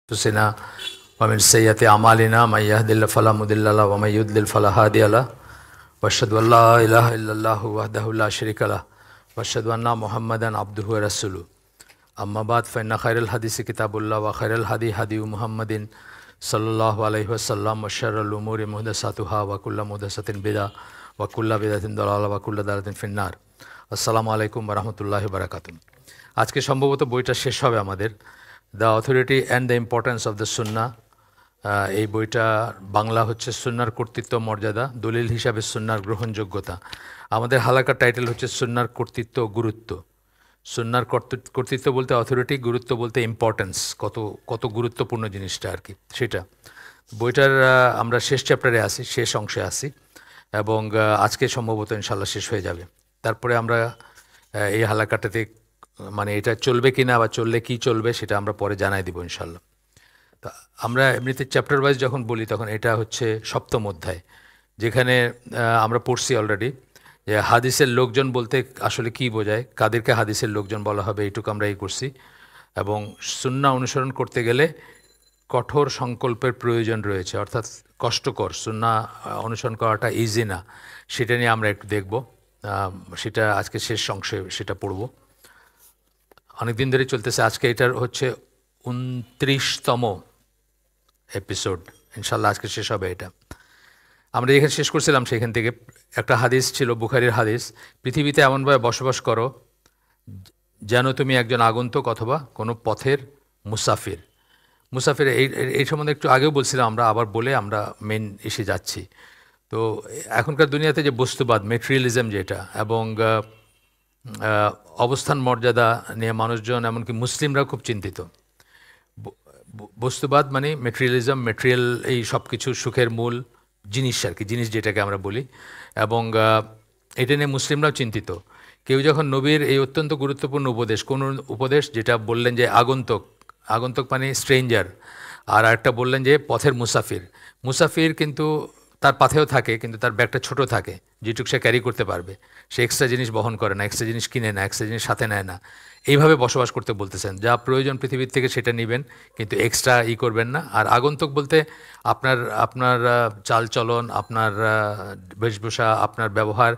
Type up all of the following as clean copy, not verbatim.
أنفسنا ومن سيئات أعمالنا من يهد الله فلا مضل له ومن يضلل فلا هادي له وأشهد أن لا إله إلا الله وحده لا شريك له وأشهد أن محمدا عبده ورسوله أما بعد فإن خير الحديث كتاب الله وخير الهدي هدي محمد صلى الله عليه وسلم وشر الأمور محدثاتها وكل محدثة بدعة وكل بدعة ضلالة وكل ضلالة في النار আসসালামু আলাইকুম ওয়া রাহমাতুল্লাহি ওয়া বারাকাতুহু। আজকে সম্ভবত বইটা শেষ হবে আমাদের, the authority and the importance of the সুন্নাহ। এই বইটা বাংলা হচ্ছে সুন্নাহর কর্তৃত্ব মর্যাদা, দলিল হিসাবে সুন্নাহর গ্রহণযোগ্যতা। আমাদের হালাকার টাইটেল হচ্ছে সুন্নাহর কর্তৃত্ব গুরুত্ব। সুন্নাহর কর্তৃত্ব বলতে অথরিটি, গুরুত্ব বলতে ইম্পর্টেন্স, কত গুরুত্বপূর্ণ জিনিসটা আর কি সেটা। বইটার আমরা শেষ চ্যাপ্টারে আসি, শেষ অংশে আসি এবং আজকে সম্ভবত ইনশাল্লাহ শেষ হয়ে যাবে। তারপরে আমরা এই হালাকাটাতে মানে এটা চলবে কি না বা চললে কি চলবে সেটা আমরা পরে জানাই দিব ইনশাল্লাহ। তো আমরা এমনিতে চ্যাপ্টার ওয়াইজ যখন বলি তখন এটা হচ্ছে সপ্তম অধ্যায়, যেখানে আমরা পড়ছি অলরেডি যে হাদিসের লোকজন বলতে আসলে কি বোঝায়, কাদেরকে হাদিসের লোকজন বলা হবে, এইটুকু আমরা এই করছি। এবং সুন্নাহ অনুসরণ করতে গেলে কঠোর সংকল্পের প্রয়োজন রয়েছে, অর্থাৎ কষ্টকর, সুন্নাহ অনুসরণ করাটা ইজি না, সেটা নিয়ে আমরা একটু দেখব। সেটা আজকে শেষ অংশে সেটা পড়ব। অনেক দিন ধরে চলতেছে, আজকে এটার হচ্ছে 29তম এপিসোড, ইনশাল্লাহ আজকে শেষ হবে এটা। আমরা যেখানে শেষ করছিলাম সেখান থেকে একটা হাদিস ছিল, বুখারীর হাদিস, পৃথিবীতে এমনভাবে বসবাস করো যেন তুমি একজন আগন্তুক অথবা কোনো পথের মুসাফির। মুসাফির এই সম্বন্ধে একটু আগেও বলছিলাম, আমরা আবার বলে আমরা মেন এসে যাচ্ছি। তো এখনকার দুনিয়াতে যে বস্তুবাদ, মেটেরিয়ালিজম যেটা, এবং অবস্থান মর্যাদা নিয়ে মানুষজন, এমনকি মুসলিমরা খুব চিন্তিত। বস্তুবাদ মানে মেটেরিয়ালিজম, মেটেরিয়াল, এই সব কিছু সুখের মূল জিনিস আর কি, জিনিস যেটাকে আমরা বলি, এবং এটা নিয়ে মুসলিমরাও চিন্তিত। কেউ যখন নবীর এই অত্যন্ত গুরুত্বপূর্ণ উপদেশ, কোন উপদেশ, যেটা বললেন যে আগন্তুক, আগন্তুক মানে স্ট্রেঞ্জার, আর একটা বললেন যে পথের মুসাফির। মুসাফির কিন্তু তার পাথেও থাকে, কিন্তু তার ব্যাগটা ছোট থাকে, যেটুকু সে ক্যারি করতে পারবে। সে এক্সট্রা জিনিস বহন করে না, এক্সট্রা জিনিস কিনে না, এক্সট্রা জিনিস সাথে নেয় না। এইভাবে বসবাস করতে বলতেছেন, যা প্রয়োজন পৃথিবীর থেকে সেটা নেবেন, কিন্তু এক্সট্রা করবেন না। আর আগন্তুক বলতে আপনার চালচলন, আপনার বেশভূষা, আপনার ব্যবহার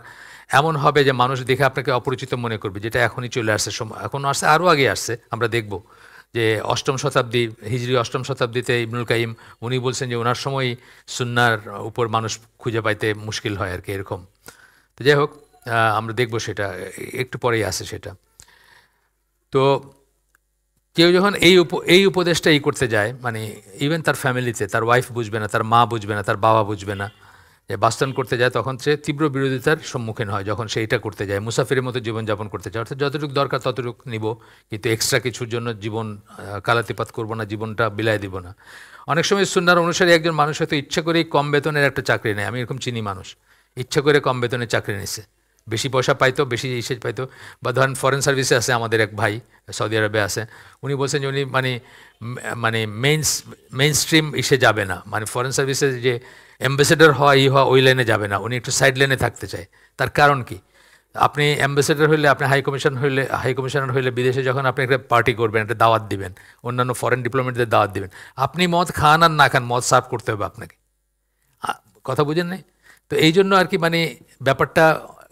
এমন হবে যে মানুষ দেখে আপনাকে অপরিচিত মনে করবে, যেটা এখনই চলে আসছে, এখনও আসছে, আরও আগে আসছে। আমরা দেখব যে অষ্টম শতাব্দী, হিজরি অষ্টম শতাব্দীতে ইবনুল কাইম উনি বলছেন যে ওনার সময় সুন্নাহর উপর মানুষ খুঁজে পাইতে মুশকিল হয় আর কি, এরকম। তো যাই হোক, আমরা দেখব সেটা, একটু পরেই আসে সেটা। তো কেউ যখন এই উপদেশটা করতে যায়, মানে ইভেন তার ফ্যামিলিতে, তার ওয়াইফ বুঝবে না, তার মা বুঝবে না, তার বাবা বুঝবে না, যে বাস্তবায়ন করতে যায়, তখন সে তীব্র বিরোধিতার সম্মুখীন হয়। যখন সে এটা করতে যায়, মুসাফিরের মতো জীবনযাপন করতে চায়, অর্থাৎ যতটুকু দরকার ততটুকু নিব, কিন্তু এক্সট্রা কিছুর জন্য জীবন কালাতিপাত করবো না, জীবনটা বিলায় দিব না। অনেক সময় সুন্নাহর অনুসারী একজন মানুষ হয়তো ইচ্ছা করেই কম বেতনের একটা চাকরি নেয়। আমি এরকম চিনি মানুষ ইচ্ছা করে কম বেতনের চাকরি নিছে, বেশি পয়সা পাইতো, বেশি ইসে পাইতো। বা ধরেন ফরেন সার্ভিসে আছে আমাদের এক ভাই, সৌদি আরবে আছে, উনি বলছেন যে উনি মানে মেইন স্ট্রিম ইসে যাবে না, মানে ফরেন সার্ভিসে যে অ্যাম্বাসেডর হওয়া ওই লাইনে যাবে না, উনি একটু সাইড লাইনে থাকতে চায়। তার কারণ কি? আপনি অ্যাম্বাসেডর হইলে, আপনি হাই কমিশনার হইলে বিদেশে যখন আপনি একটা পার্টি করবেন, একটা দাওয়াত দিবেন, অন্যান্য ফরেন ডিপ্লোমেটদের দাওয়াত দিবেন, আপনি মদ খান আর না খান, মদ সার্ভ করতে হবে আপনাকে। কথা বুঝেন নাই? তো এই জন্য আর কি, মানে ব্যাপারটা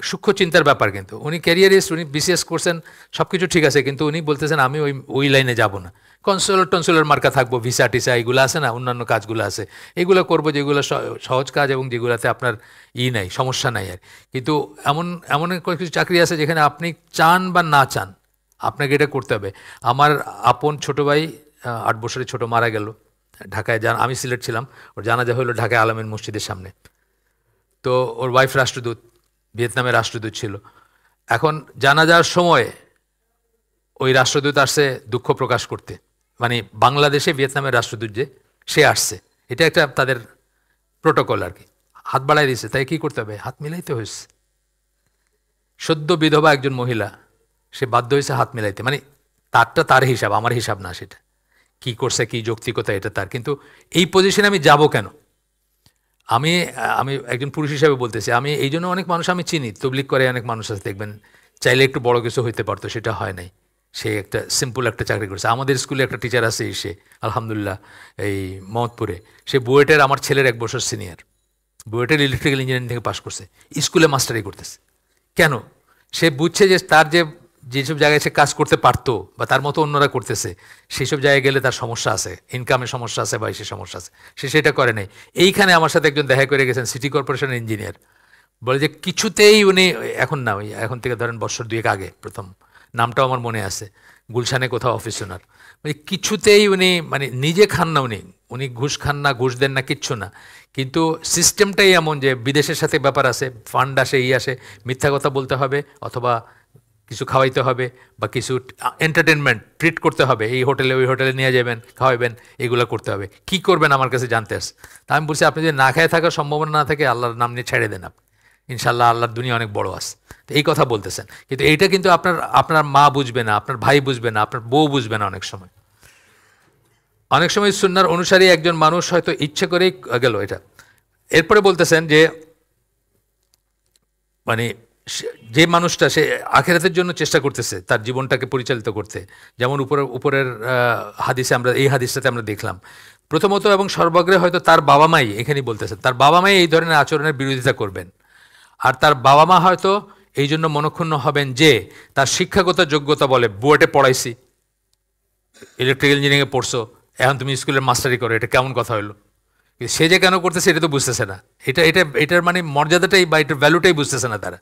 সূক্ষ্ম চিন্তার ব্যাপার। কিন্তু উনি ক্যারিয়ারিস্ট, উনি বিসিএস করছেন, সব কিছু ঠিক আছে, কিন্তু উনি বলতেছেন আমি ওই লাইনে যাব না। কনসুলার মার্কা থাকবো, ভিসা টিসা এগুলো আছে না, অন্যান্য কাজগুলো আছে, এগুলো করবো, যেগুলো সহজ কাজ এবং যেগুলোতে আপনার নাই, সমস্যা নাই আর। কিন্তু এমন কিছু চাকরি আছে যেখানে আপনি চান বা না চান আপনাকে এটা করতে হবে। আমার আপন ছোটো ভাই 8 বছরের ছোটো মারা গেল ঢাকায়, আমি সিলেট ছিলাম, ওর জানাজা হলো ঢাকায় আলমের মসজিদের সামনে। তো ওর ওয়াইফ রাষ্ট্রদূত, ভিয়েতনামের রাষ্ট্রদূত ছিল। এখন জানাজার সময় ওই রাষ্ট্রদূত আসছে দুঃখ প্রকাশ করতে, মানে বাংলাদেশে ভিয়েতনামের রাষ্ট্রদূত যে, সে আসছে, এটা একটা তাদের প্রোটোকল আর কি। হাত বাড়াই দিয়েছে, তাই কি করতে হবে? হাত মিলাইতে হয়েছে। সদ্য বিধবা একজন মহিলা, সে বাধ্য হয়েছে হাত মিলাইতে, মানে তার হিসাব, আমার হিসাব না সেটা, কি করছে, কি যৌক্তিকতা এটা তার। কিন্তু এই পজিশনে আমি যাব কেন? আমি একজন পুরুষ হিসাবে বলতেছি, আমি এই জন্য অনেক মানুষ আমি চিনি, তবলিগ করে অনেক মানুষ আছে দেখবেন, চাইলে একটু বড় কিছু হইতে পারতো, সেটা হয় নাই। সে একটা সিম্পল একটা চাকরি করছে। আমাদের স্কুলে একটা টিচার আছে, সে আলহামদুলিল্লাহ এই মহম্মদপুরে, সে বুয়েটের আমার ছেলের 1 বছর সিনিয়র, বুয়েটের ইলেকট্রিক্যাল ইঞ্জিনিয়ারিং থেকে পাশ করছে, স্কুলে মাস্টারি করতেছে। কেন? সে বুঝছে যে তার যেসব জায়গায় সে কাজ করতে পারতো বা তার মতো অন্যরা করতেছে, সেসব জায়গায় গেলে তার সমস্যা আছে, ইনকামের সমস্যা আছে বা সে সমস্যা আছে, সে সেটা করে নাই। এইখানে আমার সাথে একজন দেখা করে গেছেন, সিটি কর্পোরেশনের ইঞ্জিনিয়ার, বলে যে কিছুতেই উনি, এখন না, ওই এখন থেকে ধরেন বছর 2 আগে প্রথম, নামটাও আমার মনে আছে, গুলশানে কোথাও অফিস ওনার, মানে কিছুতেই উনি মানে নিজে খান না, উনি উনি ঘুষ খান না, ঘুষ দেন না, কিচ্ছু না, কিন্তু সিস্টেমটাই এমন যে বিদেশের সাথে ব্যাপার আছে, ফান্ড আসে, আসে, মিথ্যা কথা বলতে হবে অথবা কিছু খাওয়াইতে হবে বা কিছু এন্টারটেনমেন্ট ট্রিট করতে হবে, এই হোটেলে ওই হোটেলে নিয়ে যাবেন, খাওয়াবেন, এগুলো করতে হবে। কি করবেন আমার কাছে জানতে আসে। তা আমি বলছি, আপনি যদি না খেয়ে থাকার সম্ভাবনা না থাকে, আল্লাহর নাম নিয়ে ছেড়ে দেন আপনি, ইনশাল্লাহ আল্লাহর দুনিয়া অনেক বড় আছে। তো এই কথা বলতেছেন, কিন্তু এইটা কিন্তু আপনার আপনার মা বুঝবে না, আপনার ভাই বুঝবে না, আপনার বউ বুঝবে না। অনেক সময় সুন্নাহর অনুসারী একজন মানুষ হয়তো ইচ্ছে করেই গেল এটা। এরপরে বলতেছেন যে মানে যে মানুষটা সে আখিরাতের জন্য চেষ্টা করতেছে তার জীবনটাকে পরিচালিত করতে, যেমন উপরের হাদিসে আমরা, এই হাদিসটাতে আমরা দেখলাম, প্রথমত এবং সর্বাগ্রে হয়তো তার বাবা মাই, এখানেই বলতেছে তার বাবা মাই এই ধরনের আচরণের বিরোধিতা করবেন, আর তার বাবা মা হয়তো এই জন্য মনক্ষুণ্ণ হবেন যে তার শিক্ষাগত যোগ্যতা বলে, বুয়েটে পড়াইছি, ইলেকট্রিক্যাল ইঞ্জিনিয়ারিংয়ে পড়ছো, এখন তুমি স্কুলের মাস্টারি করো, এটা কেমন কথা হলো? সে যে কেন করতেছে এটা তো বুঝতেছে না, এটার মানে মর্যাদাটাই বা এটার ভ্যালুটাই বুঝতেছে না তারা।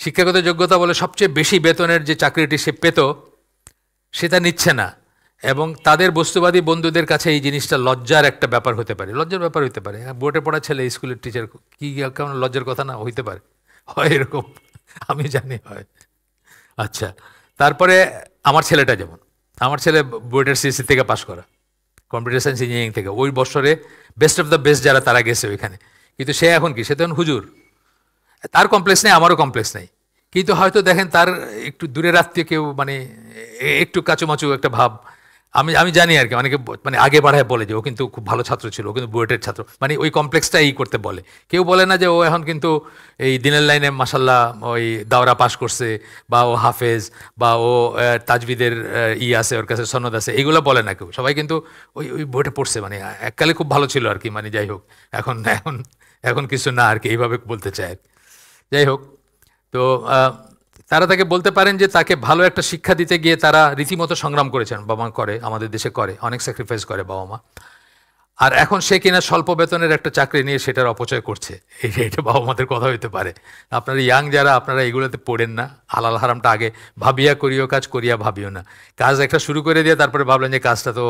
শিক্ষাগত যোগ্যতা বলে সবচেয়ে বেশি বেতনের যে চাকরিটি সে পেত, সেটা নিচ্ছে না, এবং তাদের বস্তুবাদী বন্ধুদের কাছে এই জিনিসটা লজ্জার একটা ব্যাপার হতে পারে, লজ্জার ব্যাপার হতে পারে। বোর্ডে পড়া ছেলে স্কুলের টিচার, কি কেমন লজ্জার কথা না হইতে পারে, হয় এরকম, আমি জানি হয়। আচ্ছা, তারপরে আমার ছেলেটা, যেমন আমার ছেলে বুয়েটের সিএসসি থেকে পাশ করা, কম্পিউটার সায়েন্স ইঞ্জিনিয়ারিং থেকে, ওই বছরে বেস্ট অফ দ্য বেস্ট যারা তারা গেছে ওইখানে, কিন্তু সে এখন কি, সে তখন হুজুর। তার কমপ্লেক্স নেই, আমারও কমপ্লেক্স নেই, কিন্তু হয়তো দেখেন তার একটু দূরের আত্মীয় কেউ মানে একটু কাচুমাচু একটা ভাব, আমি আমি জানি আর কি, অনেকে মানে আগে বাড়ায় বলে যে ও কিন্তু খুব ভালো ছাত্র ছিল, ও কিন্তু বুয়েটের ছাত্র, মানে ওই কমপ্লেক্সটা এই করতে বলে। কেউ বলে না যে ও এখন কিন্তু এই দিনের লাইনে মাসাল্লাহ ওই দাওরা পাশ করছে, বা ও হাফেজ, বা ও তাজবিদের আছে, ওর কাছে সনদ আছে, এইগুলো বলে না কেউ। সবাই কিন্তু ওই ওই বইটা পড়ছে, মানে এককালে খুব ভালো ছিল আর কি, মানে যাই হোক, এখন এখন এখন কিছু না আর কি, এইভাবে বলতে চায়। যাই হোক, তো তারা তাকে বলতে পারেন যে তাকে ভালো একটা শিক্ষা দিতে গিয়ে তারা রীতিমতো সংগ্রাম করেছেন, বাবা মা করে, আমাদের দেশে করে, অনেক স্যাক্রিফাইস করে বাবা মা, আর এখন সে কিনা স্বল্প বেতনের একটা চাকরি নিয়ে সেটার অপচয় করছে। এটা বাবা মাদের কথা হইতে পারে। আপনারা ইয়াং যারা, আপনারা এগুলোতে পড়েন না, হালাল হারামটা আগে ভাবিয়া করিও কাজ, করিয়া ভাবিও না। কাজ একটা শুরু করে দিয়ে তারপরে ভাবলেন যে কাজটা তো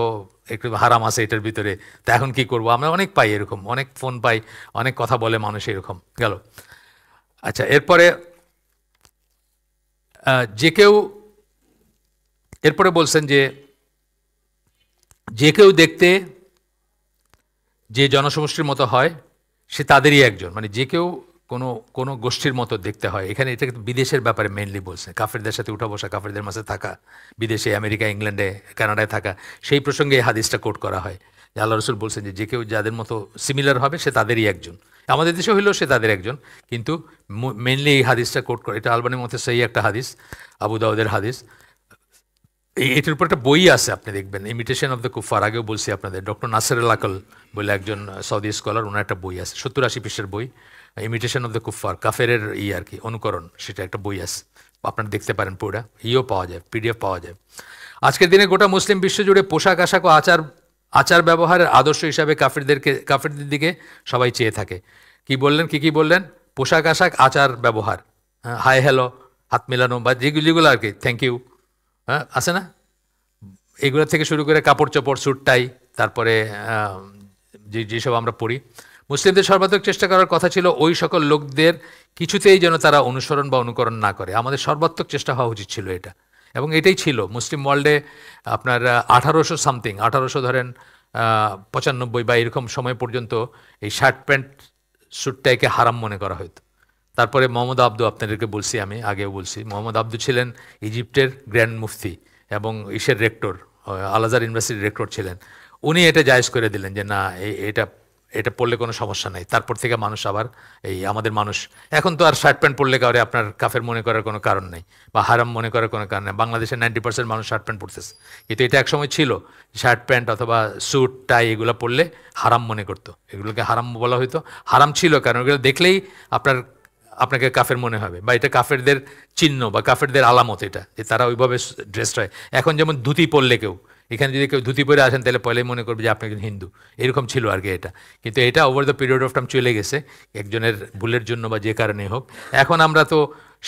একটু হারাম আছে এটার ভিতরে, তা এখন কি করব। আমরা অনেক পাই এরকম, অনেক ফোন পাই, অনেক কথা বলে মানুষ এরকম গেল। আচ্ছা, এরপরে এরপরে বলছেন যে যে কেউ দেখতে যে জনসমষ্টির মতো হয় সে তাদেরই একজন, মানে যে কেউ কোনো কোনো গোষ্ঠীর মতো দেখতে হয়। এখানে এটা কিন্তু বিদেশের ব্যাপারে মেইনলি বলছে, কাফেরদের সাথে উঠা বসা, কাফেরদের মাঝে থাকা, বিদেশে আমেরিকা, ইংল্যান্ডে, কানাডায় থাকা, সেই প্রসঙ্গে এই হাদিসটা কোট করা হয় যে আল্লাহ রসুল বলছেন যে যে কেউ যাদের মতো সিমিলার হবে সে তাদেরই একজন। আমাদের দেশে হইলেও সে তাদের একজন, কিন্তু মেইনলি এই হাদিসটা কোট করে, এটা আলবানির মধ্যে সেই একটা হাদিস, আবু দাউদের হাদিস। এটার উপর একটা বই আছে, আপনি দেখবেন, ইমিটেশন অফ দ্য কুফার, আগেও বলছি আপনাদের, ডক্টর নাসের আকল বলে একজন সৌদি স্কলার, ওনার একটা বই আছে, 70-80 পৃষ্ঠার বই, ইমিটেশন অফ দ্য কুফার, কাফের আর কি অনুকরণ, সেটা একটা বই আছে, আপনারা দেখতে পারেন, পুরোটা পাওয়া যায়, পিডিএফ পাওয়া যায়। আজকের দিনে গোটা মুসলিম বিশ্ব জুড়ে পোশাক আশাক ও আচার ব্যবহারের আদর্শ হিসাবে কাফেরদের দিকে সবাই চেয়ে থাকে। কি বললেন? পোশাক আশাক, আচার ব্যবহার, হাই হ্যালো, হাত মেলানো, বা যেগুলো আর কি, থ্যাংক ইউ, হ্যাঁ আছে না, এগুলো থেকে শুরু করে কাপড় চোপড়, স্যুট টাই, তারপরে যেসব আমরা পড়ি, মুসলিমদের সর্বাত্মক চেষ্টা করার কথা ছিল ওই সকল লোকদের কিছুতেই যেন তারা অনুসরণ বা অনুকরণ না করে। আমাদের সর্বাত্মক চেষ্টা হওয়া উচিত ছিল এটা, এবং এটাই ছিল মুসলিম ওয়ার্ল্ডে আপনার 1800 সামথিং, 1800 ধরেন 95 বা এরকম সময় পর্যন্ত এই শার্ট প্যান্ট স্যুটটাইকে হারাম মনে করা হতো। তারপরে মোহাম্মদ আব্দু, আপনাদেরকে বলছি, আমি আগেও বলছি, মোহাম্মদ আব্দু ছিলেন ইজিপ্টের গ্র্যান্ড মুফতি এবং রেক্টর, আল আজহার ইউনিভার্সিটির রেক্টর ছিলেন। উনি এটা জায়েজ করে দিলেন যে না, এটা এটা পরলে কোনো সমস্যা নাই। তারপর থেকে মানুষ আবার এই আমাদের মানুষ এখন তো আর শার্ট প্যান্ট পরলে কাউরে আপনার কাফের মনে করার কোনো কারণ নেই বা হারাম মনে করার কোনো কারণ নেই। বাংলাদেশের 90% মানুষ শার্ট প্যান্ট পরতেছে, কিন্তু এটা একসময় ছিল শার্ট প্যান্ট অথবা স্যুট টাই এগুলো পরলে হারাম মনে করতো, এগুলোকে হারাম বলা হতো। হারাম ছিল কারণ এগুলো দেখলেই আপনাকে কাফের মনে হবে, বা এটা কাফেরদের চিহ্ন বা কাফেরদের আলামত, এটা যে তারা ওইভাবে ড্রেসড হয়। এখন যেমন ধুতি পরলে কেউ, এখানে যদি কেউ ধুতি পরে আসেন তাহলে পয়লাই মনে করবে যে আপনি একজন হিন্দু, এরকম ছিল আর কি এটা। কিন্তু এটা over the period of time চলে গেছে, একজনের ভুলের জন্য বা যে কারণে হোক। এখন আমরা তো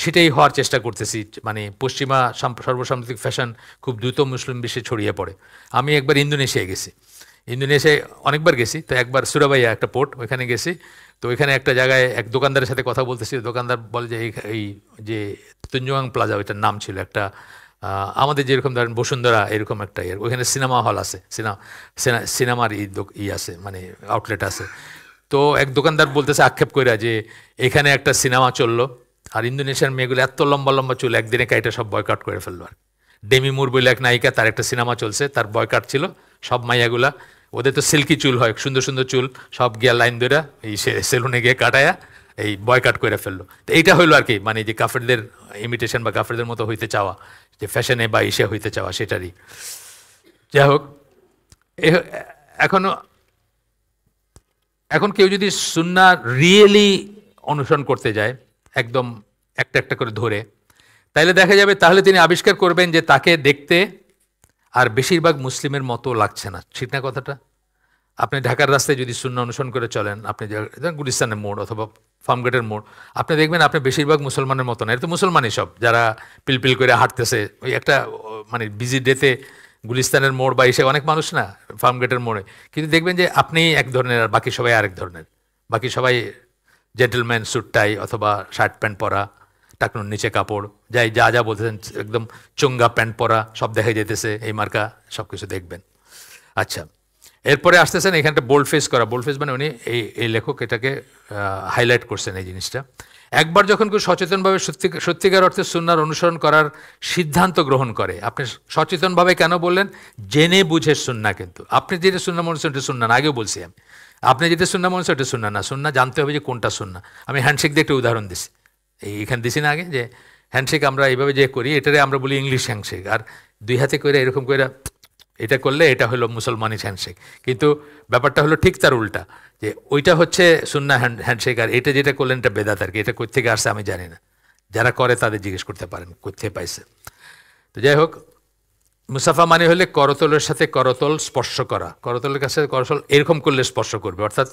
সেটাই হওয়ার চেষ্টা করতেছি, মানে পশ্চিমা সর্বসাম্প্রতিক ফ্যাশন খুব দ্রুত মুসলিম বিশ্বে ছড়িয়ে পড়ে। আমি একবার ইন্দোনেশিয়ায় গেছি, ইন্দোনেশিয়ায় অনেকবার গেছি, তো একবার সুরাবাইয়া একটা পোর্ট, ওইখানে গেছি। তো ওইখানে একটা জায়গায় এক দোকানদারের সাথে কথা বলতেছি, দোকানদার বলে যে এই যে তুঞ্জুয়াং প্লাজা, ওইটার নাম ছিল একটা আমাদের যেরকম ধরেন বসুন্ধরা এরকম একটা ওইখানে সিনেমা হল আছে, সিনেমার আছে, মানে আউটলেট আছে। তো এক দোকানদার বলতেছে আক্ষেপ কইরা যে এখানে একটা সিনেমা চললো, আর ইন্দোনেশিয়ার মেয়েগুলো এত লম্বা লম্বা চুল, একদিনে কাইটা সব বয়কাট করে ফেললো। আর ডেমি মুর বলে এক নায়িকা, তার একটা সিনেমা চলছে, তার বয়কাট ছিল, সব মাইয়াগুলা, ওদের তো সিল্কি চুল হয়, সুন্দর সুন্দর চুল, সব গিয়া লাইন ধরে এই সেলুনে গিয়ে কাটায়া এই বয়কাট করে ফেললো। তো এইটা হইলো আর কি, মানে যে কাফেরদের ইমিটেশন বা কাফেরদের মতো হইতে চাওয়া, যে ফ্যাশনে বা ইসে হইতে চাওয়া, সেটারই। যাই হোক, এখন কেউ যদি সুন্নাহ রিয়েলি অনুসরণ করতে যায় একদম একটা একটা করে ধরে, তাহলে দেখা যাবে, তাহলে তিনি আবিষ্কার করবেন যে তাকে দেখতে আর বেশিরভাগ মুসলিমের মতো লাগছে না। ঠিক না কথাটা? আপনি ঢাকার রাস্তায় যদি সুন্নাহ অনুসরণ করে চলেন, আপনি গুলিস্তানের মোড় অথবা ফার্মগেটের মোড়, আপনি দেখবেন আপনি বেশিরভাগ মুসলমানের মতো না। এটা তো মুসলমানই সব, যারা পিলপিল করে হাঁটতেছে ওই একটা মানে বিজি ডেতে গুলিস্তানের মোড় বা এসে অনেক মানুষ না ফার্মগেটের মোড়ে, কিন্তু দেখবেন যে আপনি এক ধরনের আর বাকি সবাই আরেক ধরনের। বাকি সবাই জেন্টলম্যান, স্যুট টাই অথবা শার্ট প্যান্ট পরা, টাকনুর নিচে কাপড়, যা যা বলতেছেন, একদম চোঙ্গা প্যান্ট পরা, সব দেখা যেতেছে, এই মার্কা সব কিছু দেখবেন। আচ্ছা, এরপরে আসতেছেন এখানটা বোল্ড ফেস করা। বোল্ড ফেস মানে উনি এই লেখক এটাকে হাইলাইট করছেন এই জিনিসটা। একবার যখন কেউ সচেতনভাবে সত্যিকার অর্থে সুন্নাহর অনুসরণ করার সিদ্ধান্ত গ্রহণ করে, আপনি সচেতনভাবে কেন বললেন? জেনে বুঝে সুন্নাহ। কিন্তু আপনি যেটা সুন্নাহ মনে করছেন এটা সুন্নাহ না, আগেও বলছি আমি। আপনি যেটা সুন্নাহ মনে করছেন এটা সুন্নাহ না, সুন্নাহ জানতে হবে যে কোনটা সুন্নাহ। আমি হ্যান্ডশেক দিয়ে একটা উদাহরণ দিছি, এইখানে দিছি না আগে, যে হ্যান্ডশেক আমরা এইভাবে যে করি, এটারে আমরা বলি ইংলিশ হ্যান্ডশেক, আর দুই হাতে করে এরকম করে এটা করলে এটা হলো মুসলমানি হ্যান্ডশেক। কিন্তু ব্যাপারটা হলো ঠিক তার উল্টা, যে ওইটা হচ্ছে সুন্নাহ হ্যান্ডশেক, আর এটা যেটা করলেন এটা বেদাত আর কি। এটা কোত্থেকে আসছে আমি জানি না, যারা করে তাদের জিজ্ঞেস করতে পারেন কোত্থেকে পাইছে। তো যাই হোক, মুসাফা মানে হলে করতলের সাথে করতল স্পর্শ করা, করতলের কাছে করতল এরকম করলে স্পর্শ করবে, অর্থাৎ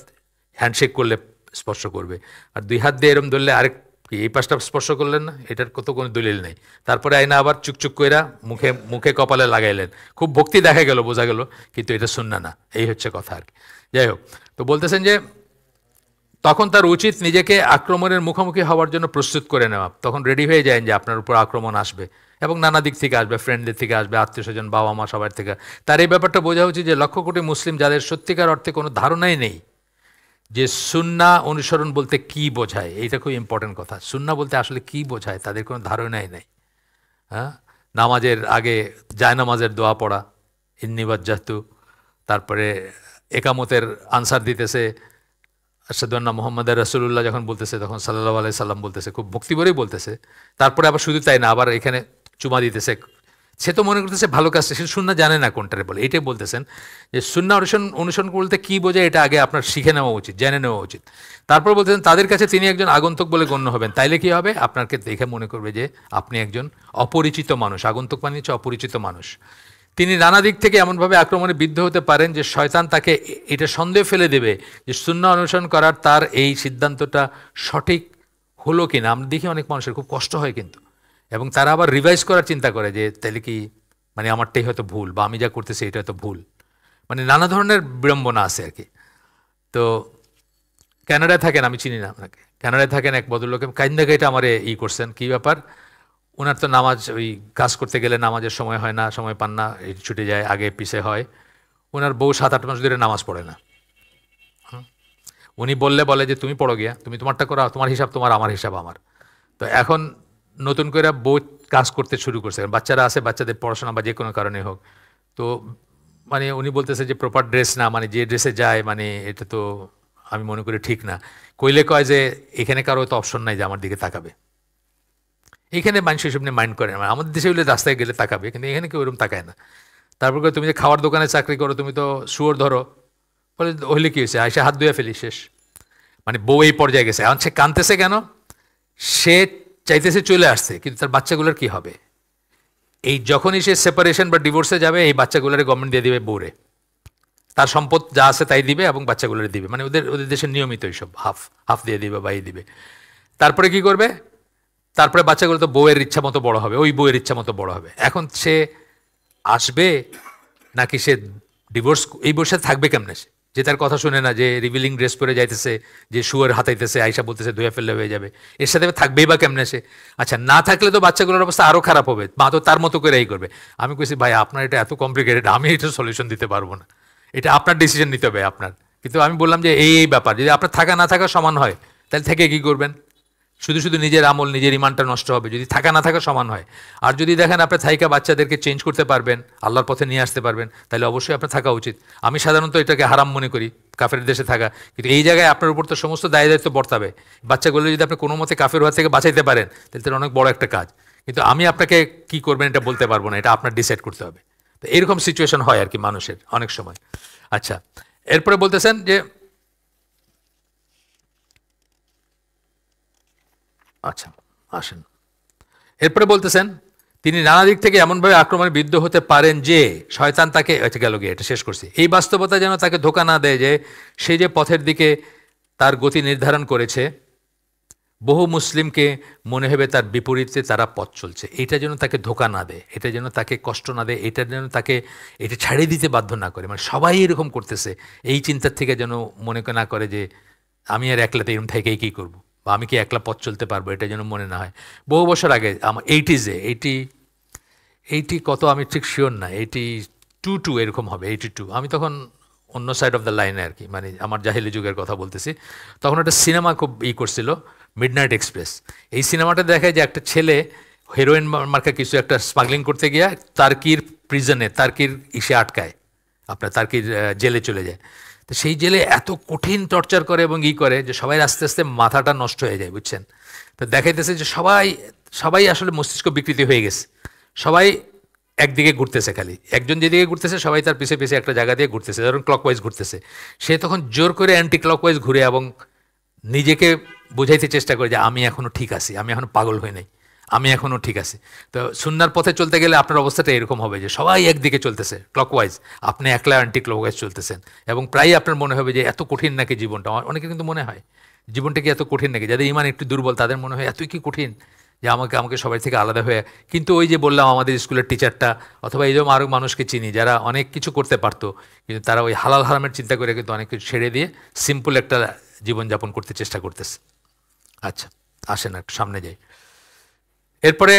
হ্যান্ডশেক করলে স্পর্শ করবে। আর দুই হাত দিয়ে এরম ধরলে আরেক এই পাশটা স্পর্শ করলেন না, এটার কত কোনো দলিল নেই। তারপরে আইনা আবার চুকচুক কইরা মুখে কপালে লাগাইলেন, খুব ভক্তি দেখা গেল, বোঝা গেল, কিন্তু এটা সুন্নাহ না। এই হচ্ছে কথা আর কি। যাই হোক, তো বলতেছেন যে তখন তার উচিত নিজেকে আক্রমণের মুখোমুখি হওয়ার জন্য প্রস্তুত করে নেওয়া। তখন রেডি হয়ে যায় যে আপনার উপর আক্রমণ আসবে, এবং নানা দিক থেকে আসবে, ফ্রেন্ডদের থেকে আসবে, আত্মীয় স্বজন, বাবা মা, সবার থেকে। তার এই ব্যাপারটা বোঝা উচিত যে লক্ষ কোটি মুসলিম যাদের সত্যিকার অর্থে কোনো ধারণাই নেই যে সুন্নাহ অনুসরণ বলতে কি বোঝায়। এইটা খুব ইম্পর্টেন্ট কথা। সুন্নাহ বলতে আসলে কি বোঝায় তাদের কোনো ধারণাই নেই। হ্যাঁ, নামাজের আগে জায়নামাজের দোয়া পড়া, ইন্নিবাজ্জাতু, তারপরে একামতের আনসার দিতেছে আশহাদু আন্না মুহাম্মাদার রাসূলুল্লাহ, যখন বলতেছে তখন সাল্লাল্লাহু আলাইহি সাল্লাম বলতেছে, খুব ভক্তি ভরেই বলতেছে। তারপরে আবার শুধু তাই না, আবার এখানে চুমা দিতেছে। সে তো মনে করতেছে ভালো কাজটা, সে সুন্নাহ জানে না কোনটারে বলে। এটাই বলতেছেন যে সুন্নাহ অনুসরণ বলতে কী বোঝায়, এটা আগে আপনার শিখে নেওয়া উচিত, জেনে নেওয়া উচিত। তারপর বলতেছেন তাদের কাছে তিনি একজন আগন্তুক বলে গণ্য হবেন। তাইলে কী হবে? আপনাকে দেখে মনে করবে যে আপনি একজন অপরিচিত মানুষ। আগন্তুক মানে হচ্ছে অপরিচিত মানুষ। তিনি নানা দিক থেকে এমনভাবে আক্রমণে বিদ্ধ হতে পারেন যে শয়তান তাকে এটা সন্দেহ ফেলে দেবে যে সুন্নাহ অনুসরণ করার তার এই সিদ্ধান্তটা সঠিক হলো কিনা। আমরা দেখি অনেক মানুষের খুব কষ্ট হয় কিন্তু, এবং তারা আবার রিভাইজ করার চিন্তা করে যে তাহলে কি মানে আমারটাই হয়তো ভুল, বা আমি যা করতেছি এটা হয়তো ভুল, মানে নানা ধরনের বিড়ম্বনা আছে আর কি। তো কানাডায় থাকেন, আমি চিনি না আপনাকে, কানাডায় থাকেন এক ভদ্রলোকে কাইন্দা গাইটা আমার করছেন, কী ব্যাপার? ওনার তো নামাজ, ওই কাজ করতে গেলে নামাজের সময় হয় না, সময় পান না, ছুটে যায়, আগে পিছে হয়। ওনার বউ 7-8 মাস ধরে নামাজ পড়ে না। উনি বলে যে তুমি পড়ো গিয়া, তুমি তোমারটা করো, তোমার হিসাব তোমার, আমার হিসাব আমার। তো এখন নতুন করে বউ কাজ করতে শুরু করছে, বাচ্চারা আছে, বাচ্চাদের পড়াশোনা বা যে কোনো কারণে হোক। তো মানে উনি বলতেছে যে প্রপার ড্রেস না, মানে যে ড্রেসে যায় মানে এটা তো আমি মনে করি ঠিক না। কইলে কয় যে এখানে কারো তো অপশন নাই যে আমার দিকে তাকাবে। এখানে মানুষ এসব নিয়ে মাইন্ড করে না। আমাদের দেশে হলে রাস্তায় গেলে তাকাবে, কিন্তু এখানে কেউ ওরকম তাকায় না। তারপর করে তুমি যে খাওয়ার দোকানে চাকরি করো, তুমি তো শুয়োর ধরো, বলে হইলে কী হয়েছে, আইসা হাত ধুয়ে ফেলি, শেষ। মানে বউ এই পর্যায়ে গেছে, এখন সে কাঁদতেছে কেন? সে চাইতেছে চলে আসছে, কিন্তু তার বাচ্চাগুলোর কি হবে? এই যখনই সে সেপারেশন বা ডিভোর্সে যাবে, এই বাচ্চাগুলোর গভর্নমেন্ট দিয়ে দিবে বউরে, তার সম্পদ যা আছে তাই দিবে এবং বাচ্চাগুলোর দিবে। মানে ওদের ওদের দেশের নিয়মিত এইসব হাফ হাফ দিয়ে দিবে বা এই দিবে। তারপরে কি করবে? তারপরে বাচ্চাগুলো তো বউয়ের ইচ্ছা মতো বড় হবে, ওই বউয়ের ইচ্ছা মতো বড় হবে। এখন সে আসবে নাকি সে ডিভোর্স, এই বউর সাথে থাকবে কেমনে? সে যে তার কথা শুনে না, যে রিভিলিং ড্রেস পরে যাইতেছে, যে শুয়ার হাতাইতেছে, আয়সা বলতেছে ধুয়ে ফেললে হয়ে যাবে, এর সাথে থাকবেই বা কেমনে সে? আচ্ছা, না থাকলে তো বাচ্চাগুলোর অবস্থা আরও খারাপ হবে, মা তো তার মতো করে এই করবে। আমি কইছি ভাই আপনার এটা এত কমপ্লিকেটেড, আমি এটা সলিউশন দিতে পারবো না, এটা আপনার ডিসিশন নিতে হবে আপনার। কিন্তু আমি বললাম যে এই ব্যাপার, যদি আপনার থাকা না থাকা সমান হয়, তাহলে থেকে কী করবেন? শুধু শুধু নিজের আমল, নিজের ইমানটা নষ্ট হবে যদি থাকা না থাকা সমান হয়। আর যদি দেখেন আপনার থাইকা বাচ্চাদেরকে চেঞ্জ করতে পারবেন, আল্লাহর পথে নিয়ে আসতে পারবেন, তাহলে অবশ্যই আপনার থাকা উচিত। আমি সাধারণত এটাকে হারাম মনে করি, কাফের দেশে থাকা। কিন্তু এই জায়গায় আপনার উপর তো সমস্ত দায় দায়িত্ব বর্তাবে। বাচ্চাগুলো যদি আপনি কোনো মতে কাফের হাত থেকে বাঁচাইতে পারেন, তাহলে তার অনেক বড় একটা কাজ। কিন্তু আমি আপনাকে কি করবেন এটা বলতে পারবো না, এটা আপনার ডিসাইড করতে হবে। তো এরকম সিচুয়েশন হয় আর কি মানুষের অনেক সময়। আচ্ছা, এরপরে বলতেছেন যে আচ্ছা আসেন, এরপরে বলতেছেন তিনি নানা দিক থেকে এমনভাবে আক্রমণে বিদ্ধ হতে পারেন যে শয়তান তাকে, গেল গিয়ে এটা শেষ করছি, এই বাস্তবতা যেন তাকে ধোঁকা না দেয় যে সে যে পথের দিকে তার গতি নির্ধারণ করেছে, বহু মুসলিমকে মনে হবে তার বিপরীতে তারা পথ চলছে। এটা যেন তাকে ধোঁকা না দেয়, এটা যেন তাকে কষ্ট না দেয়, এটা যেন তাকে এটা ছাড়িয়ে দিতে বাধ্য না করে। মানে সবাই এরকম করতেছে, এই চিন্তার থেকে যেন মনে না করে যে আমি আর একলাতে এরকম থেকেই কী করবো, বা আমি কি একলা পথ চলতে পারবো, এটা যেন মনে না হয়। বহু বছর আগে আমার এইটি কত আমি ঠিক শিওর না, 82 এরকম হবে, 82। আমি তখন অন্য সাইড অফ দ্য লাইনে আর কি, মানে আমার জাহিলি যুগের কথা বলতেছি। তখন একটা সিনেমা খুব করছিল, মিডনাইট এক্সপ্রেস। এই সিনেমাটা দেখায় যে একটা ছেলে হেরোইন মার্কা কিছু একটা স্মাগলিং করতে গিয়া তার্কির প্রিজনে, তার্কির ইসে আটকায়, আপনার তার্কির জেলে চলে যায়। তো সেই জেলে এত কঠিন টর্চার করে এবং করে যে সবাই আস্তে আস্তে মাথাটা নষ্ট হয়ে যায়, বুঝছেন? তো দেখাইতেছে যে সবাই আসলে মস্তিষ্ক বিকৃতি হয়ে গেছে, সবাই একদিকে ঘুরতেছে, খালি একজন যেদিকে ঘুরতেছে সবাই তার পিছে পিছে একটা জায়গা দিয়ে ঘুরতেছে, ধরুন ক্লকওয়াইজ ঘুরতেছে। সে তখন জোর করে অ্যান্টি ক্লকওয়াইজ ঘুরে এবং নিজেকে বোঝাইতে চেষ্টা করে যে আমি এখনও ঠিক আছি, আমি এখনও পাগল হই নাই, আমি এখনও ঠিক আছি। তো সুন্নার পথে চলতে গেলে আপনার অবস্থাটা এরকম হবে যে সবাই একদিকে চলতেছে ক্লকওয়াইজ, আপনি একলা অ্যান্টি ক্লকওয়াইজ চলতেছেন, এবং প্রায়ই আপনার মনে হবে যে এত কঠিন নাকি জীবনটা। অনেকের কিন্তু মনে হয় জীবনটা কি এত কঠিন নাকি, যাদের ইমান একটু দুর্বল তাদের মনে হয় এতই কি কঠিন যে আমাকে সবাই থেকে আলাদা হয়ে। কিন্তু ওই যে বললাম আমাদের স্কুলের টিচারটা, অথবা এই যেমন আরও মানুষকে চিনি যারা অনেক কিছু করতে পারতো, কিন্তু তারা ওই হালাল হারামের চিন্তা করে কিন্তু অনেক কিছু ছেড়ে দিয়ে সিম্পল একটা জীবনযাপন করতে চেষ্টা করতেছে। আচ্ছা আসেন একটু সামনে যাই। এরপরে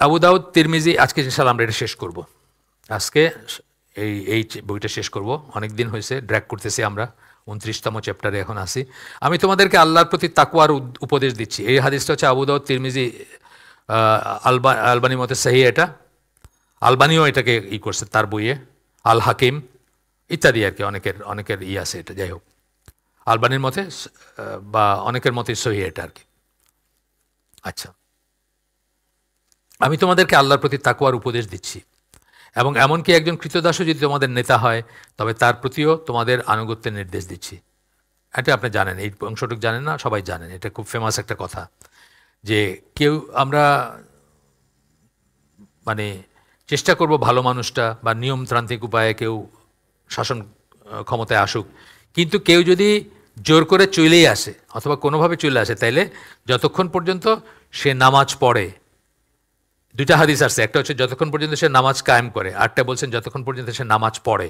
আবু দাউদ, তিরমিজি, আজকে ইনশাআল্লাহ আমরা এটা শেষ করব। আজকে এই বইটা শেষ করব, অনেক দিন হয়েছে ড্র্যাগ করতেছি আমরা, 29তম চ্যাপ্টারে এখন আসি। আমি তোমাদেরকে আল্লাহর প্রতি তাকওয়ার উপদেশ দিচ্ছি। এই হাদিসটা হচ্ছে আবু দাউদ, তিরমিজি, আলবানি মতে সহি, এটা আলবানিও এটাকে করছে তার বইয়ে, আল হাকিম ইত্যাদি আর কি, অনেকের আছে এটা, যাই হোক আলবানির মতে বা অনেকের মতে সহি এটা আর কি। আচ্ছা, আমি তোমাদেরকে আল্লাহর প্রতি তাকওয়ার উপদেশ দিচ্ছি, এবং এমনকি একজন কৃতদাসও যদি তোমাদের নেতা হয় তবে তার প্রতিও তোমাদের আনুগত্যের নির্দেশ দিচ্ছি। এটা আপনি জানেন, এই অংশটুকু জানেন না, সবাই জানেন, এটা খুব ফেমাস একটা কথা যে কেউ আমরা মানে চেষ্টা করব ভালো মানুষটা বা নিয়মতান্ত্রিক উপায়ে কেউ শাসন ক্ষমতায় আসুক, কিন্তু কেউ যদি জোর করে চলেই আসে অথবা কোনোভাবে চলে আসে, তাইলে যতক্ষণ পর্যন্ত সে নামাজ পড়ে, দুইটা হাদিস আসছে, একটা হচ্ছে যতক্ষণ পর্যন্ত সে নামাজ কায়েম করে, আরটা বলছেন যতক্ষণ পর্যন্ত সে নামাজ পড়ে।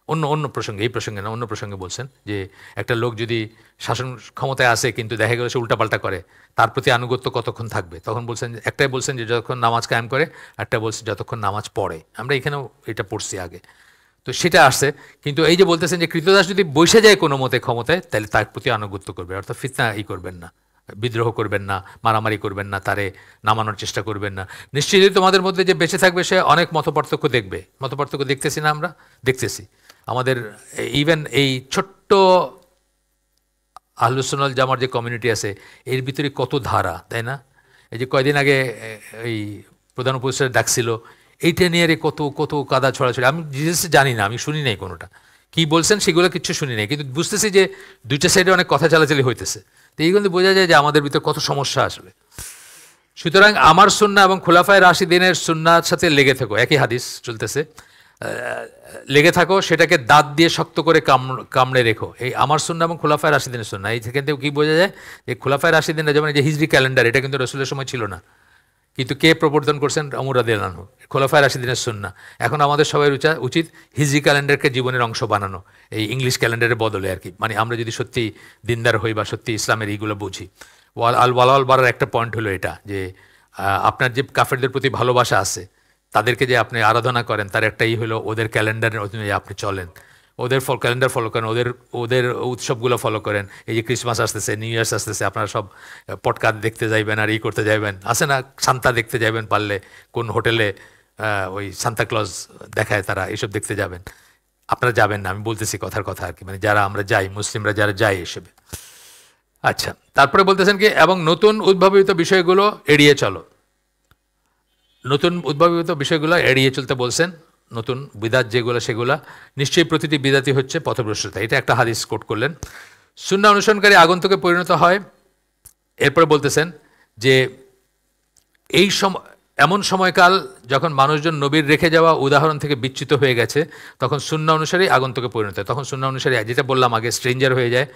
অন্য প্রসঙ্গে, এই প্রসঙ্গে না, অন্য প্রসঙ্গে বলছেন যে একটা লোক যদি শাসন ক্ষমতায় আসে কিন্তু দেখা গেল সে উল্টাপাল্টা করে, তার প্রতি আনুগত্য কতক্ষণ থাকবে? তখন বলছেন, একটাই বলছেন যে যতক্ষণ নামাজ কায়েম করে, একটা বলছেন যতক্ষণ নামাজ পড়ে। আমরা এখানেও এটা পড়ছি আগে, তো সেটা আসছে। কিন্তু এই যে বলতেছেন যে কৃতদাস যদি বসে যায় কোনো মতে ক্ষমতায়, তাহলে তার প্রতি আনুগত্য করবে, অর্থাৎ ফিতনা করবেন না, বিদ্রোহ করবেন না, মারামারি করবেন না, তারে নামানোর চেষ্টা করবেন না। নিশ্চয়ই তোমাদের মধ্যে যে বেঁচে থাকবে সে অনেক মতপার্থক্য দেখবে। মতপার্থক্য দেখতেছি না আমরা, দেখতেছি আমাদের ইভেন এই ছোট্ট আহলুস সুন্নাহ ওয়াল জামার যে কমিউনিটি আছে এর ভিতরে কত ধারা, তাই না? এই যে কয়দিন আগে এই প্রধান উপদেষ্টা ডাকছিল, এইটা নিয়ে কত কত কাদা ছড়াছড়ি। আমি ডিটেলসে জানি না, আমি শুনি নাই কোনোটা, কী বলছেন সেগুলো কিচ্ছু শুনি নাই, কিন্তু বুঝতেছি যে দুইটা সাইডে অনেক কথা চালাচালি হইতেছে। তো এইগুলো বোঝা যায় যে আমাদের ভিতরে কত সমস্যা আসবে। সুতরাং আমার সুন্নাহ এবং খোলাফায়ে রাশিদিনের সুন্নাহর সাথে লেগে থাকো, একই হাদিস চলতেছে, লেগে থাকো, সেটাকে দাঁত দিয়ে শক্ত করে কামড়ে রেখো। এই আমার সুন্নাহ এবং খোলাফায়ে রাশিদিনের সুন্নাহ, এই থেকে কী বোঝা যায় যে খোলাফায়ে রাশিদিনরা যেমন যে হিজরি ক্যালেন্ডার, এটা কিন্তু রসুলের সময় ছিল না, কিন্তু কে প্রবর্তন করছেন? ওমর রাদিয়াল্লাহু আনহু। খোলাফায়ে রাশিদিনের সুন্নাহ। এখন আমাদের সবাই উচিত হিজরি ক্যালেন্ডারকে জীবনের অংশ বানানো, এই ইংলিশ ক্যালেন্ডারের বদলে আর কি। মানে আমরা যদি সত্যি দিনদার হই বা সত্যি ইসলামের এইগুলো বুঝি। ওয়াল বাড়ার একটা পয়েন্ট হলো এটা যে আপনার যে কাফেরদের প্রতি ভালোবাসা আছে, তাদেরকে যে আপনি আরাধনা করেন, তার একটাই হলো ওদের ক্যালেন্ডারের অনুযায়ী আপনি চলেন, ওদের ক্যালেন্ডার ফলো করেন, ওদের উৎসবগুলো ফলো করেন। এই যে ক্রিসমাস আসতেছে, নিউ ইয়ার্স আসতেছে, আপনারা সব পটকার দেখতে যাইবেন আর করতে যাইবেন, আছে না, সান্তা দেখতে যাবেন, পারলে কোন হোটেলে ওই সান্তা ক্লজ দেখায় তারা, এইসব দেখতে যাবেন। আপনারা যাবেন না, আমি বলতেছি কথার কথা আর কি, মানে যারা আমরা যাই, মুসলিমরা যারা যাই এসবে। আচ্ছা, তারপরে বলতেছেন কি, এবং নতুন উদ্ভাবিত বিষয়গুলো এড়িয়ে চলো। নতুন উদ্ভাবিত বিষয়গুলো এড়িয়ে চলতে বলছেন। নতুন বিদাত যেগুলো, সেগুলা নিশ্চয়ই প্রতিটি বিদাতই হচ্ছে পথভ্রষ্টতা। এটা একটা হাদিস কোট করলেন। সুন্নাহ অনুসরণকারী আগন্তুকে পরিণত হয়। এরপরে বলতেছেন যে এই এমন সময়কাল যখন মানুষজন নবীর রেখে যাওয়া উদাহরণ থেকে বিচ্যুত হয়ে গেছে, তখন সুন্নাহ অনুসারী আগন্তুকে পরিণত হয়। তখন সুন্নাহ অনুসারী, যেটা বললাম আগে, স্ট্রেঞ্জার হয়ে যায়।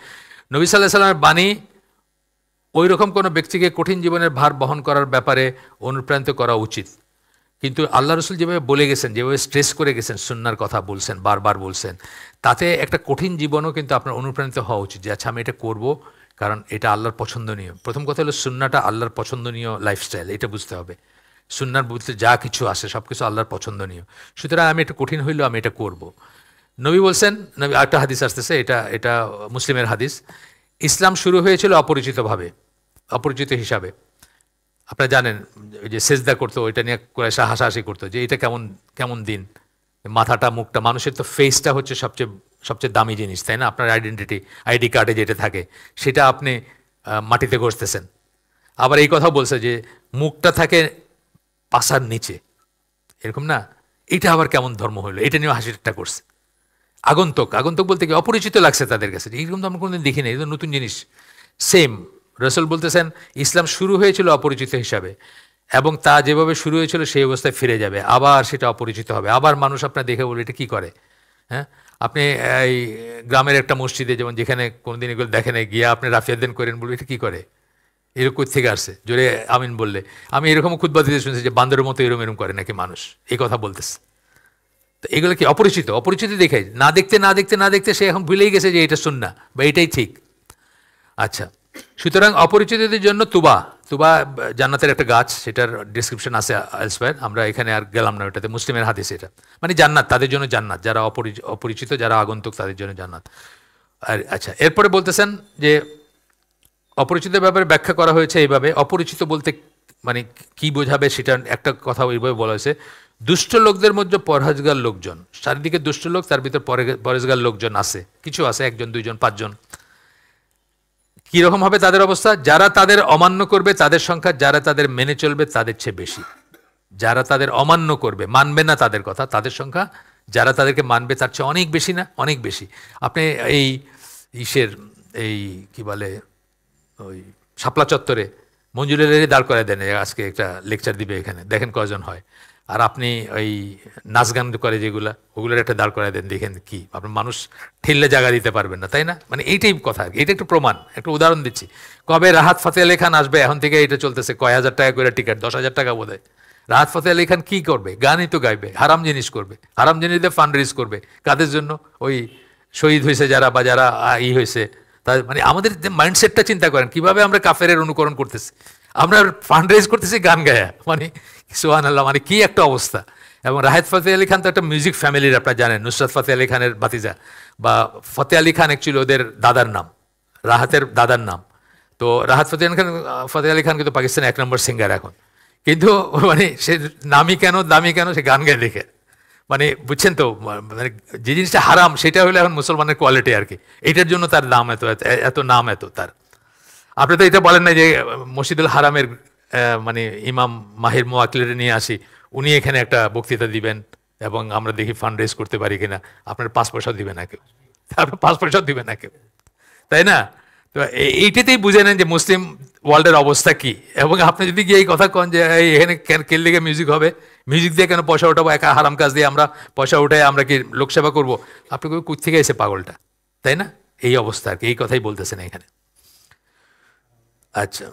নবী সাল্লাল্লাহু আলাইহি সাল্লামের বাণী ওই রকম কোনো ব্যক্তিকে কঠিন জীবনের ভার বহন করার ব্যাপারে অনুপ্রাণিত করা উচিত। কিন্তু আল্লাহ রসুল যেভাবে বলে গেছেন, যেভাবে স্ট্রেস করে গেছেন, সুন্নাহর কথা বলছেন, বারবার বলছেন, তাতে একটা কঠিন জীবনও কিন্তু আপনার অনুপ্রাণিত হওয়া উচিত যে আচ্ছা আমি এটা করব, কারণ এটা আল্লাহর পছন্দনীয়। প্রথম কথা হলো সুন্নাহটা আল্লাহর পছন্দনীয় লাইফস্টাইল, এটা বুঝতে হবে। সুন্নাহর বলতে যা কিছু আসে সব কিছু আল্লাহর পছন্দনীয়, সুতরাং আমি এটা কঠিন হইলেও আমি এটা করব। নবী বলছেন, নবী একটা হাদিস আসতেছে, এটা মুসলিমের হাদিস, ইসলাম শুরু হয়েছিল অপরিচিতভাবে, অপরিচিত হিসাবে। আপনারা জানেন ওই যে সেজদা করতো, ওইটা নিয়ে কুরাইশা হাসাহাসি করতো যে এটা কেমন কেমন দিন, মাথাটা মুখটা, মানুষের তো ফেসটা হচ্ছে সবচেয়ে দামি জিনিস, তাই না? আপনার আইডি কার্ডে যেটা থাকে সেটা আপনি মাটিতে ঘষতেছেন। আবার এই কথাও বলছে যে মুখটা থাকে পাশার নিচে, এরকম না? এটা আবার কেমন ধর্ম হইলো, এটা নিয়েও হাসিটা করছে। আগন্তুক বলতে কি, অপরিচিত লাগছে তাদের কাছে, এইরকম তো আমরা কোনোদিন দেখি না, এটা নতুন জিনিস। সেম রসুল বলতেছেন ইসলাম শুরু হয়েছিল অপরিচিত হিসাবে, এবং তা যেভাবে শুরু হয়েছিল সেই অবস্থায় ফিরে যাবে, আবার সেটা অপরিচিত হবে। আবার মানুষ আপনার দেখে বলবে এটা কী করে। হ্যাঁ, আপনি এই গ্রামের একটা মসজিদে যেমন, যেখানে কোনোদিন এগুলো দেখেন, গিয়ে আপনি রাফিয়াদ্দিন করেন, বলবে এটা কী করে, এরকম থেকে আসছে, জোরে আমিন বললে। আমি এরকমও খুতবা দিতে শুনেছি যে বান্দরের মতো এরম করে নাকি মানুষ, এই কথা বলতেছে। তো এগুলো কি অপরিচিত দেখে, না দেখতে সে এখন ভুলেই গেছে যে এটা সুন্নাহ বা এটাই ঠিক। আচ্ছা, সুতরাং অপরিচিতদের জন্য তুবা জান্নাতের একটা গাছ, সেটার ডিসক্রিপশন আছে এলসওয়্যার, আমরা এখানে আর গেলাম না, ওটাতে মুসলিমের হাদিস এটা। মানে জান্নাত, তাদের জন্য জান্নাত, যারা অপরিচিত, যারা আগন্তুক, তাদের জন্য জান্নাত। আর আচ্ছা, এরপরে বলতেছেন যে অপরিচিতের ব্যাপারে ব্যাখ্যা করা হয়েছে এইভাবে। অপরিচিত বলতে মানে কি বোঝাবে সেটা একটা কথা ওইভাবে বলা হয়েছে, দুষ্ট লোকদের মধ্যে পরহেজগার লোকজন, চারিদিকে দুষ্ট লোক, তার ভিতর পরহেজগার লোকজন আছে, কিছু আছে, 1 জন 2 জন 5 জন। কীরকম হবে তাদের অবস্থা? যারা তাদের অমান্য করবে তাদের সংখ্যা যারা তাদের মেনে চলবে তাদের চেয়ে বেশি। যারা তাদের অমান্য করবে, মানবে না তাদের কথা, তাদের সংখ্যা যারা তাদেরকে মানবে তার চেয়ে অনেক বেশি, না অনেক বেশি। আপনি এই এই কি বলে, ওই শাপলা চত্বরে মঞ্জুরের দাঁড় করে দেন, আজকে একটা লেকচার দিবে এখানে, দেখেন কয়জন হয়। আর আপনি ওই নাচ গান করে যেগুলা, ওগুলোর একটা দাঁড় করায় দেন, দেখেন কি আপনার মানুষ ঠেললে জায়গা দিতে পারবেন না, তাই না? মানে এইটাই কথা, এটা একটু প্রমাণ, একটা উদাহরণ দিচ্ছি। কবে রাহাত ফাতে আলী খান আসবে, এখন থেকে এটা চলতেছে, কয় হাজার টাকা করে টিকিট, 10,000 টাকা বোধ হয়। রাহাত ফাতে আলী খান কী করবে? গানই তো গাইবে, হারাম জিনিস করবে, হারাম জিনিস দিয়ে ফান্ড রেজ করবে। কাদের জন্য? ওই শহীদ হয়েছে যারা, বা যারা হয়েছে তার। মানে আমাদের যে মাইন্ডসেটটা চিন্তা করেন, কিভাবে আমরা কাফেরের অনুকরণ করতেছি, আমরা ফান্ড রেজ করতেছি গান গায়া, মানে সুবহানাল্লাহ, মানে কি একটা অবস্থা। এবং রাহাত ফতে আলী খান তো একটা মিউজিক ফ্যামিলির, আপনারা জানেন, নুসরাত ফতে আলী খানের ভাতিজা, বা ফতে আলী খান অ্যাকচুয়ালি ওদের দাদার নাম, রাহাতের দাদার নাম। তো রাহাত ফতে আলী খান কিন্তু পাকিস্তানের 1 নম্বর সিঙ্গার এখন, কিন্তু মানে সে দামি কেন সে গান গায় দেখে, মানে বুঝছেন তো, মানে যে জিনিসটা হারাম সেটা হলো এখন মুসলমানের কোয়ালিটি আর কি, এটার জন্য তার দাম এত এত নাম এত তার। আপনি তো এটা বলেন না যে মসজিদুল হারামের মানে ইমাম মাহির মোয়াক্কিলের নিয়ে আসি, উনি এখানে একটা বক্তৃতা দিবেন এবং আমরা দেখি ফান্ড রেজ করতে পারি কিনা, আপনার 5 পয়সাও দিবে না কেউ, আপনার 5 পয়সাও দিবে না কেউ, তাই না? তো এইটাতেই বুঝে নেন যে মুসলিম ওয়ার্ল্ডের অবস্থা কি। এবং আপনি যদি গিয়ে এই কথা কন যে এখানে কেন দিকে মিউজিক হবে, মিউজিক দিয়ে কেন পয়সা উঠাবো, একা হারাম কাজ দিয়ে আমরা পয়সা উঠাই, আমরা কি লোকসেবা করবো, আপনি কোথা থেকে এসে পাগলটা, তাই না? এই অবস্থা আর কি, এই কথাই বলতেছেন এখানে। আচ্ছা,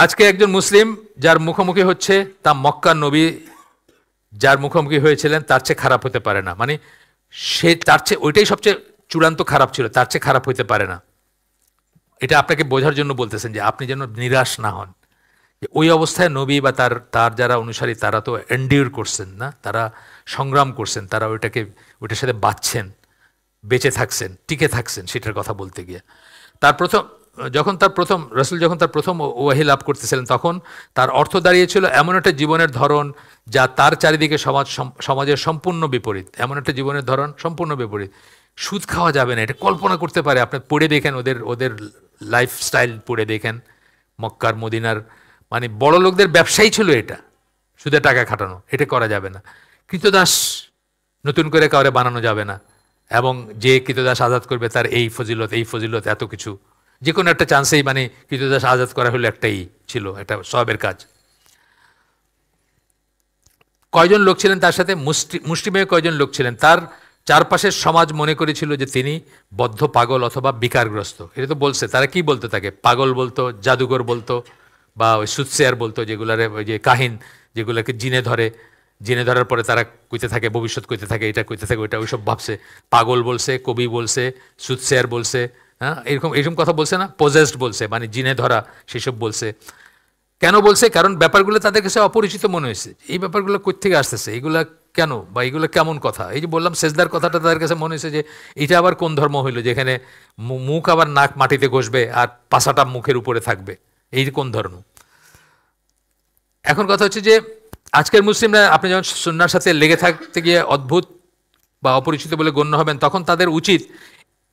আজকে একজন মুসলিম যার মুখোমুখি হচ্ছে তা মক্কার নবী যার মুখোমুখি হয়েছিলেন তার চেয়ে খারাপ হতে পারে না, মানে সে তার চেয়ে, ওইটাই সবচেয়ে চূড়ান্ত খারাপ ছিল, তার চেয়ে খারাপ হতে পারে না। এটা আপনাকে বোঝার জন্য বলতেছেন যে আপনি যেন নিরাশ না হন, যে ওই অবস্থায় নবী বা তার তার যারা অনুসারী তারা তো এন্ডিউর করছেন না, তারা সংগ্রাম করছেন, তারা ওইটার সাথে বাঁচছেন, বেঁচে থাকছেন, টিকে থাকছেন, সেটার কথা বলতে গিয়ে রসুল যখন তার প্রথম ওয়াহি লাভ করতেছিলেন তখন তার অর্থ দাঁড়িয়েছিল এমন একটা জীবনের ধরন যা তার চারিদিকে সমাজের সম্পূর্ণ বিপরীত, এমন একটা জীবনের ধরন সম্পূর্ণ বিপরীত। সুদ খাওয়া যাবে না, এটা কল্পনা করতে পারে, আপনি পড়ে দেখেন ওদের লাইফস্টাইল পড়ে দেখেন, মক্কার মদিনার, মানে বড় লোকদের ব্যবসায়ী ছিল এটা, সুদে টাকা খাটানো, এটা করা যাবে না। কৃতদাস নতুন করে কাউরে বানানো যাবে না, এবং যে কৃতদাস আজাদ করবে তার এই ফজিলত এত কিছু, যে কোনো একটা চান্সেই মানে কৃতদাস আজাদ করা হলো একটাই ছিল, একটা সওয়াবের কাজ। কয়জন লোক ছিলেন তার সাথে, মুষ্টিমেয় কয়জন লোক ছিলেন, তার চারপাশের সমাজ মনে করেছিল যে তিনি বদ্ধ পাগল অথবা বিকারগ্রস্ত। এটা তো বলছে, তারা কি বলতো তাকে, পাগল বলতো, জাদুঘর বলতো, বা ওই সুৎসেয়ার বলতো, যেগুলারে ওই যে কাহিন, যেগুলোকে জিনে ধরার পরে তারা কইতে থাকে, ভবিষ্যৎ কইতে থাকে, এটা কইতে থাকে, ওইটা ওইসব ভাবছে, পাগল বলছে, কবি বলছে, সুৎসেয়ার বলছে, হ্যাঁ এরকম কথা বলছে না, পজেসড বলছে, মানে জিনে ধরা, সেসব বলছে। কেন বলছে? কারণ ব্যাপারগুলো তাদের কাছে অপরিচিত মনে হয়েছে, এই ব্যাপারগুলো কোত্থেকে আসতেছে, এগুলা কেন, বা এগুলো কেমন কথা। এই যে বললাম সেজদার কথাটা তাদের কাছে মনে হয়েছে যে এটা আবার কোন ধর্ম হইলো, যেখানে মুখ আবার নাক মাটিতে ঘষবে আর পাশাটা মুখের উপরে থাকবে, এই কোন ধর্ম। এখন কথা হচ্ছে যে আজকের মুসলিমরা, আপনি যখন সুন্নাহর সাথে লেগে থাকতে গিয়ে অদ্ভুত বা অপরিচিত বলে গণ্য হবেন, তখন তাদের উচিত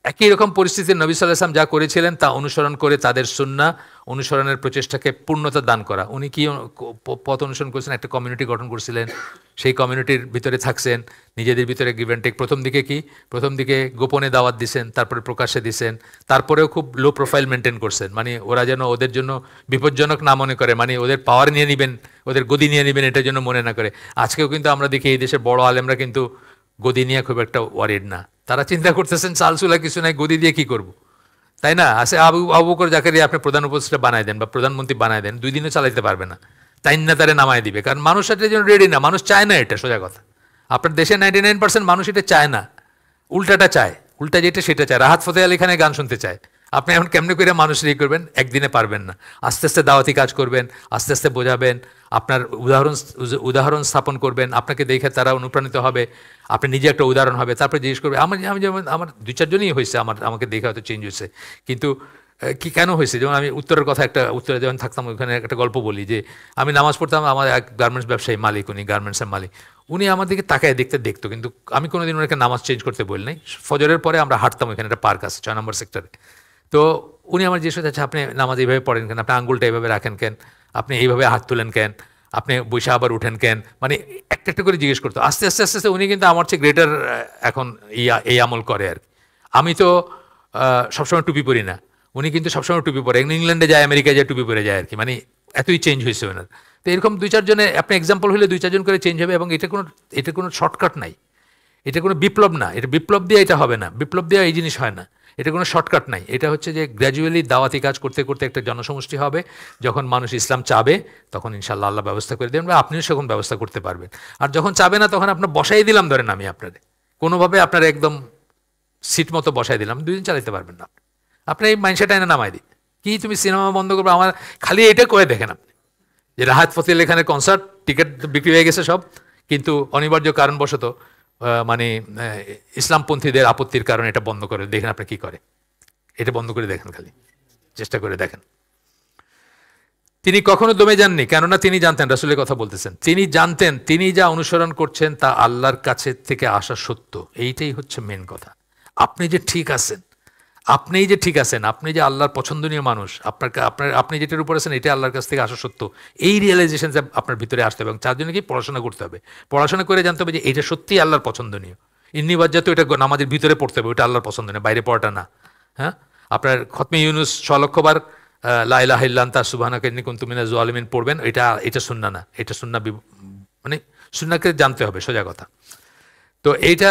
একই রকম পরিস্থিতিতে নবী সাল্লাল্লাহু আলাইহি ওয়াসাল্লাম যা করেছিলেন তা অনুসরণ করে তাদের সুন্নাহ অনুসরণের প্রচেষ্টাকে পূর্ণতা দান করা। উনি কি পথ অনুসরণ করেছেন, একটা কমিউনিটি গঠন করেছিলেন, সেই কমিউনিটির ভিতরে থাকছেন, নিজেদের ভিতরে গিভ অ্যান্ড টেক। প্রথম দিকে গোপনে দাওয়াত দিছেন, তারপরে প্রকাশ্যে দিছেন, তারপরেও খুব লো প্রোফাইল মেনটেন করছেন, মানে ওরা যেন ওদের জন্য বিপজ্জনক না মনে করে, মানে ওদের পাওয়ার নিয়ে নেবেন, ওদের গদি নিয়ে নেবেন, এটার জন্য মনে না করে। আজকেও কিন্তু আমরা দেখি এই দেশের বড় আলেমরা কিন্তু গদি নিয়ে খুব একটা ওয়ারিড না, তারা চিন্তা করতেছেন চালচুলা কিছু নাই, গদি দিয়ে কি করব, তাই না? আসে আবু বকর জাকারিয়া আপনি প্রধান উপদেষ্টা বানায় দেন বা প্রধানমন্ত্রী বানায় দেন, 2 দিনও চালাইতে পারবে না, তাই না? তারা নামায় দিবে, কারণ মানুষ এটার জন্য রেডি না, মানুষ চায় না, এটা সোজা কথা। আপনার দেশে 99% মানুষ এটা চায় না, উল্টাটা চায়, উল্টা যেটা সেটা চায়। রাহাত ফতেহ আলী খানের গান শুনতে চায়। আপনি এখন কেমনে করে মানুষের ই করবেন, একদিনে পারবেন না। আস্তে আস্তে দাওয়াতি কাজ করবেন, আস্তে আস্তে বোঝাবেন, আপনার উদাহরণ স্থাপন করবেন, আপনাকে দেখে তারা অনুপ্রাণিত হবে, আপনি নিজে একটা উদাহরণ হবে, তারপরে জিজ্ঞেস করবে। আমি যেমন আমার 2-4 জনই হয়েছে, আমাকে দেখে হয়তো চেঞ্জ হয়েছে, কিন্তু কি কেন হয়েছে, যেমন আমি উত্তরে যখন থাকতাম ওইখানে একটা গল্প বলি, যে আমি নামাজ পড়তাম, আমার এক গার্মেন্টস ব্যবসায়ী মালিক, উনি গার্মেন্টসের মালিক, উনি আমার দিকে তাকায় দেখতো, কিন্তু আমি কোনোদিন ওনাকে নামাজ চেঞ্জ করতে বলি নাই। ফজরের পরে আমরা হাঁটতাম, ওইখানে একটা পার্ক আছে 6 নম্বর সেক্টরে। তো উনি আমার জিজ্ঞেস করছে, আপনি নামাজ এইভাবে পড়েন কেন, আপনি আঙ্গুলটা এইভাবে রাখেন কেন, আপনি এইভাবে হাত তুলেন কেন, আপনি বৈশা আবার উঠেন কেন, মানে একটা করে জিজ্ঞেস করতো। আস্তে আস্তে উনি কিন্তু আমার চেয়ে গ্রেটার এখন এই আমল করে আর কি। আমি তো সবসময় টুপি পরি না, উনি কিন্তু সবসময় টুপি পরে, ইংল্যান্ডে যায়, আমেরিকায় যায়, টুপি পরে যায় আর কি, মানে এতই চেঞ্জ হয়েছে ওনার। তো এরকম 2-4 জনে আপনি এক্সাম্পল হলে 2-4 জন করে চেঞ্জ হবে, এবং এটা কোনো শর্টকাট নাই, এটা কোনো বিপ্লব না, এটা বিপ্লব দিয়ে এটা হবে না, বিপ্লব দিয়ে এই জিনিস হয় না, এটা কোনো শর্টকাট নাই। এটা হচ্ছে যে গ্র্যাজুয়ালি দাওয়াতি কাজ করতে করতে একটা জনসমষ্টি হবে, যখন মানুষ ইসলাম চাবে তখন ইনশাআল্লাহ আল্লাহ ব্যবস্থা করে দেবেন, বা আপনিও সেরকম ব্যবস্থা করতে পারবেন। আর যখন চাবে না তখন আপনার বসাই দিলাম, ধরেন আমি আপনারে কোনোভাবে আপনার একদম সিট মতো বসাই দিলাম, 2 দিন চালাতে পারবেন না আপনি এই মাইন্ডসেট এনে নামাই দিই, কি তুমি সিনেমা বন্ধ করবো, আমার খালি এটা করে দেখেন আপনি, যে রাহাত ফতেহ আলী খানের কনসার্ট টিকিট বিক্রি হয়ে গেছে সব, কিন্তু অনিবার্য কারণবশত মানে ইসলামপন্থীদের আপত্তির কারণে এটা বন্ধ করে, দেখেন আপনি কি করে, এটা বন্ধ করে দেখেন, খালি চেষ্টা করে দেখেন। তিনি কখনো দমে যাননি, কেননা তিনি জানতেন, রাসূলের কথা বলতেছেন, তিনি জানতেন তিনি যা অনুসরণ করছেন তা আল্লাহর কাছে থেকে আসা সত্য। এইটাই হচ্ছে মেন কথা। আপনি যে ঠিক আছেন, আপনিই যে ঠিক আছেন, আপনি যে আল্লাহর পছন্দনীয় মানুষ, আপনি যেটার উপর আছেন এটা আল্লাহর কাছ থেকে আসা সত্য, এই রিয়েলাইজেশন আপনার ভিতরে আসতে হবে। এবং তার জন্য কি পড়াশোনা করতে হবে, পড়াশোনা করে জানতে হবে যে এটা সত্যিই আল্লাহর পছন্দনীয়। ইন্নি ওয়াজ্জাত এটা আমাদের ভিতরে পড়তে হবে, ওটা আল্লাহর পছন্দনীয়, বাইরে পড়াটা না। হ্যাঁ, আপনার খতমে ইউনুস ৬ লক্ষবার লা ইলাহা ইল্লা আনতা সুবহানাকা ইন্নী কুনতু মিনাজ জালিমিন পড়বেন, এটা সুন্নাহ না, এটা সুন্নাহ মানে সুন্নাহকে জানতে হবে, সোজা কথা। তো এইটা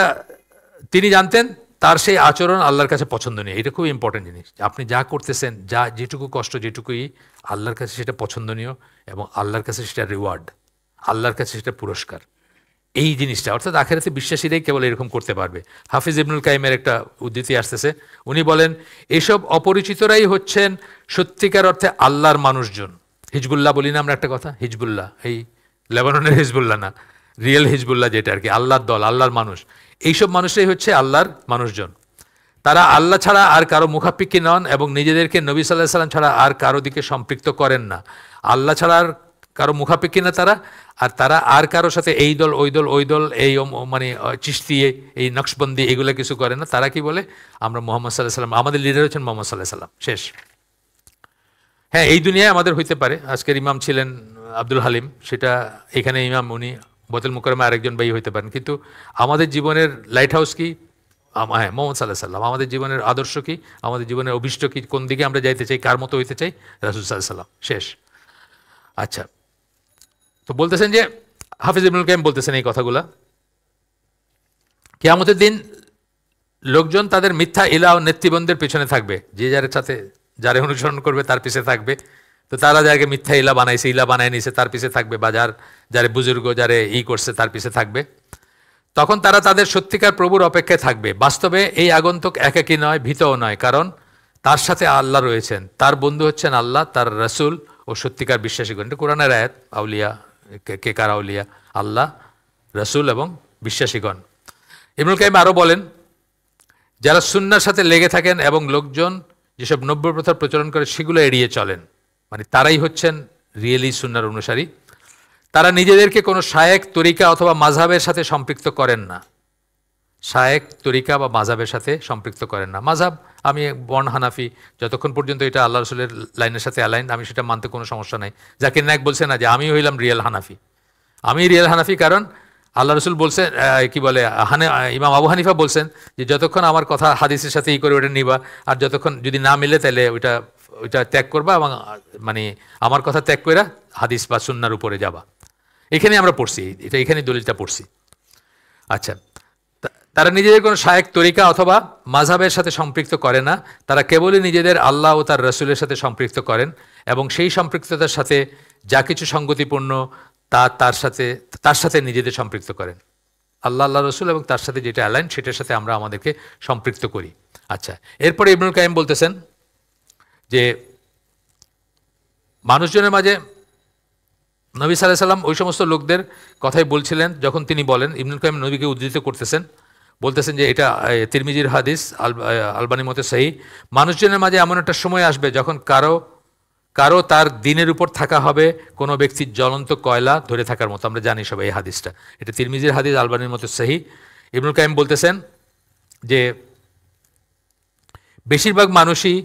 তিনি জানতেন, তার সেই আচরণ আল্লাহর কাছে পছন্দনীয়। এটা খুব ইম্পর্টেন্ট জিনিস। আপনি যা করতেছেন, যেটুকু কষ্ট, যেটুকুই আল্লাহর কাছে সেটা পছন্দনীয়, এবং আল্লাহর কাছে সেটা রিওয়ার্ড, আল্লাহর কাছে সেটা পুরস্কার। এই জিনিসটা অর্থাৎ আখিরাতে বিশ্বাসীরাই কেবল এরকম করতে পারবে। হাফিজ ইবনুল কাইমের একটা উদ্ধৃতি আসতেছে, উনি বলেন, এসব অপরিচিতরাই হচ্ছেন সত্যিকার অর্থে আল্লাহর মানুষজন। হিজবুল্লাহ বলি না আমরা একটা কথা, হিজবুল্লাহ, এই লেবাননের হিজবুল্লাহ না, রিয়েল হিজবুল্লাহ যেটা আর কি, আল্লাহর দল, আল্লাহর মানুষ। এইসব মানুষরাই হচ্ছে আল্লাহর মানুষজন। তারা আল্লাহ ছাড়া আর কারো মুখাপেক্ষী নন এবং নিজেদেরকে নবী সাল্লাল্লাহু আলাইহি সাল্লাম ছাড়া আর কারো দিকে সম্পৃক্ত করেন না। আল্লাহ ছাড়া আর কারো মুখাপেক্ষী না তারা, আর তারা আর কারোর সাথে এই দল ওই দল ওই দল, এই মানে চিশতি, এই নকশবন্দি, এগুলো কিছু করে না। তারা কি বলে, আমরা মুহাম্মদ সাল্লাল্লাহু আলাইহি সাল্লাম, আমাদের লিডার হচ্ছেন মুহাম্মদ সাল্লাল্লাহু আলাইহি সাল্লাম, শেষ। হ্যাঁ, এই দুনিয়ায় আমাদের হইতে পারে, আজকের ইমাম ছিলেন আব্দুল হালিম, সেটা এখানে ইমাম, উনি বৈতুল মুকাররমে আরেকজন ভাই হইতে পারেন, কিন্তু আমাদের জীবনের লাইট হাউস কি? হ্যাঁ, মুহাম্মদ সাল্লাল্লাহু আলাইহি সাল্লাম। আমাদের জীবনের আদর্শ কি, আমাদের জীবনের অভিষ্ট কি, কোন দিকে আমরা যাইতে চাই, কার মতো হইতে চাই? রাসূল সাল্লাল্লাহু আলাইহি সাল্লাম, শেষ। আচ্ছা, তো বলতেছেন যে হাফিজ ইবনুল কাইয়িম বলতেছেন এই কথাগুলা, কিয়ামতের দিন লোকজন তাদের মিথ্যা ইলাহ ও নেতৃবৃন্দের পেছনে থাকবে, যে যার সাথে যারে অনুসরণ করবে তার পিছে থাকবে। তো তারা যাকে মিথ্যা ইলাহ বানাইছে, ইলাহ বানায় নিছে, তার পিছে থাকবে, বা যারে বুজুর্গ, যারে করছে তার পিছে থাকবে। তখন তারা তাদের সত্যিকার প্রভুর অপেক্ষায় থাকবে। বাস্তবে এই আগন্তুক একাকী নয়, ভীতও নয়, কারণ তার সাথে আল্লাহ রয়েছেন, তার বন্ধু হচ্ছেন আল্লাহ, তার রাসূল ও সত্যিকার বিশ্বাসীগণ। এটা কোরআনের আয়াত, আউলিয়া, কে কার আউলিয়া? আল্লাহ, রাসূল এবং বিশ্বাসীগণ। ইবনুল কাইয়িম আরও বলেন, যারা সুন্নাহর সাথে লেগে থাকেন এবং লোকজন যেসব নব্য প্রথার প্রচলন করে সেগুলো এড়িয়ে চলেন, মানে তারাই হচ্ছেন রিয়েলি সুন্নাহর অনুসারী। তারা নিজেদেরকে কোনো শায়েখ, তরিকা অথবা মাযহাবের সাথে সম্পৃক্ত করেন না। শায়েখ, তরিকা বা মাযহাবের সাথে সম্পৃক্ত করেন না। মাযহাব, আমি বর্ণ হানাফি, যতক্ষণ পর্যন্ত এটা আল্লাহ রসুলের লাইনের সাথে অ্যালাইন, আমি সেটা মানতে কোনো সমস্যা নাই। জাকির নায়েক বলছে না যে আমি হইলাম রিয়েল হানাফি, আমি রিয়েল হানাফি, কারণ আল্লাহ রসুল বলছেন, কি বলে, ইমাম আবু হানিফা বলছেন যে যতক্ষণ আমার কথা হাদিসের সাথে করে ওটা নিবা, আর যতক্ষণ যদি না মিলে তাহলে ওইটা ত্যাগ করবা, এবং মানে আমার কথা ত্যাগ করে হাদিস বা সুন্নাহর উপরে যাবা। এখানে আমরা পড়ছি, এখানে দলিলটা পড়ছি। আচ্ছা, তারা নিজেদের কোনো শায়েখ, তরিকা অথবা মাযহাবের সাথে সম্পৃক্ত করে না। তারা কেবলই নিজেদের আল্লাহ ও তার রাসূলের সাথে সম্পৃক্ত করেন, এবং সেই সম্পৃক্ততার সাথে যা কিছু সঙ্গতিপূর্ণ তার সাথে নিজেদের সম্পৃক্ত করেন। আল্লাহ রসুল এবং তার সাথে যেটা অ্যালাইন সেটার সাথে আমরা আমাদেরকে সম্পৃক্ত করি। আচ্ছা, এরপরে ইবনুল কাইয়িম বলতেছেন যে মানুষজনের মাঝে নবী সাল্লাল্লাহু আলাইহি সাল্লাম ওই সমস্ত লোকদের কথাই বলছিলেন যখন তিনি বলেন, ইবনুল কাইয়িম নবীকে উদ্ধৃত বলতেছেন যে এটা তিরমিজির হাদিস, আলবানী মতে সহিহ, মানুষজনের মাঝে এমন একটা সময় আসবে যখন কারো তার দিনের উপর থাকা হবে কোনো ব্যক্তির জ্বলন্ত কয়লা ধরে থাকার মতো। আমরা জানি সবাই এই হাদিসটা, এটা তিরমিজির হাদিস, আলবানীর মতে সহিহ। ইবনুল কাইয়িম বলতেছেন যে বেশিরভাগ মানুষই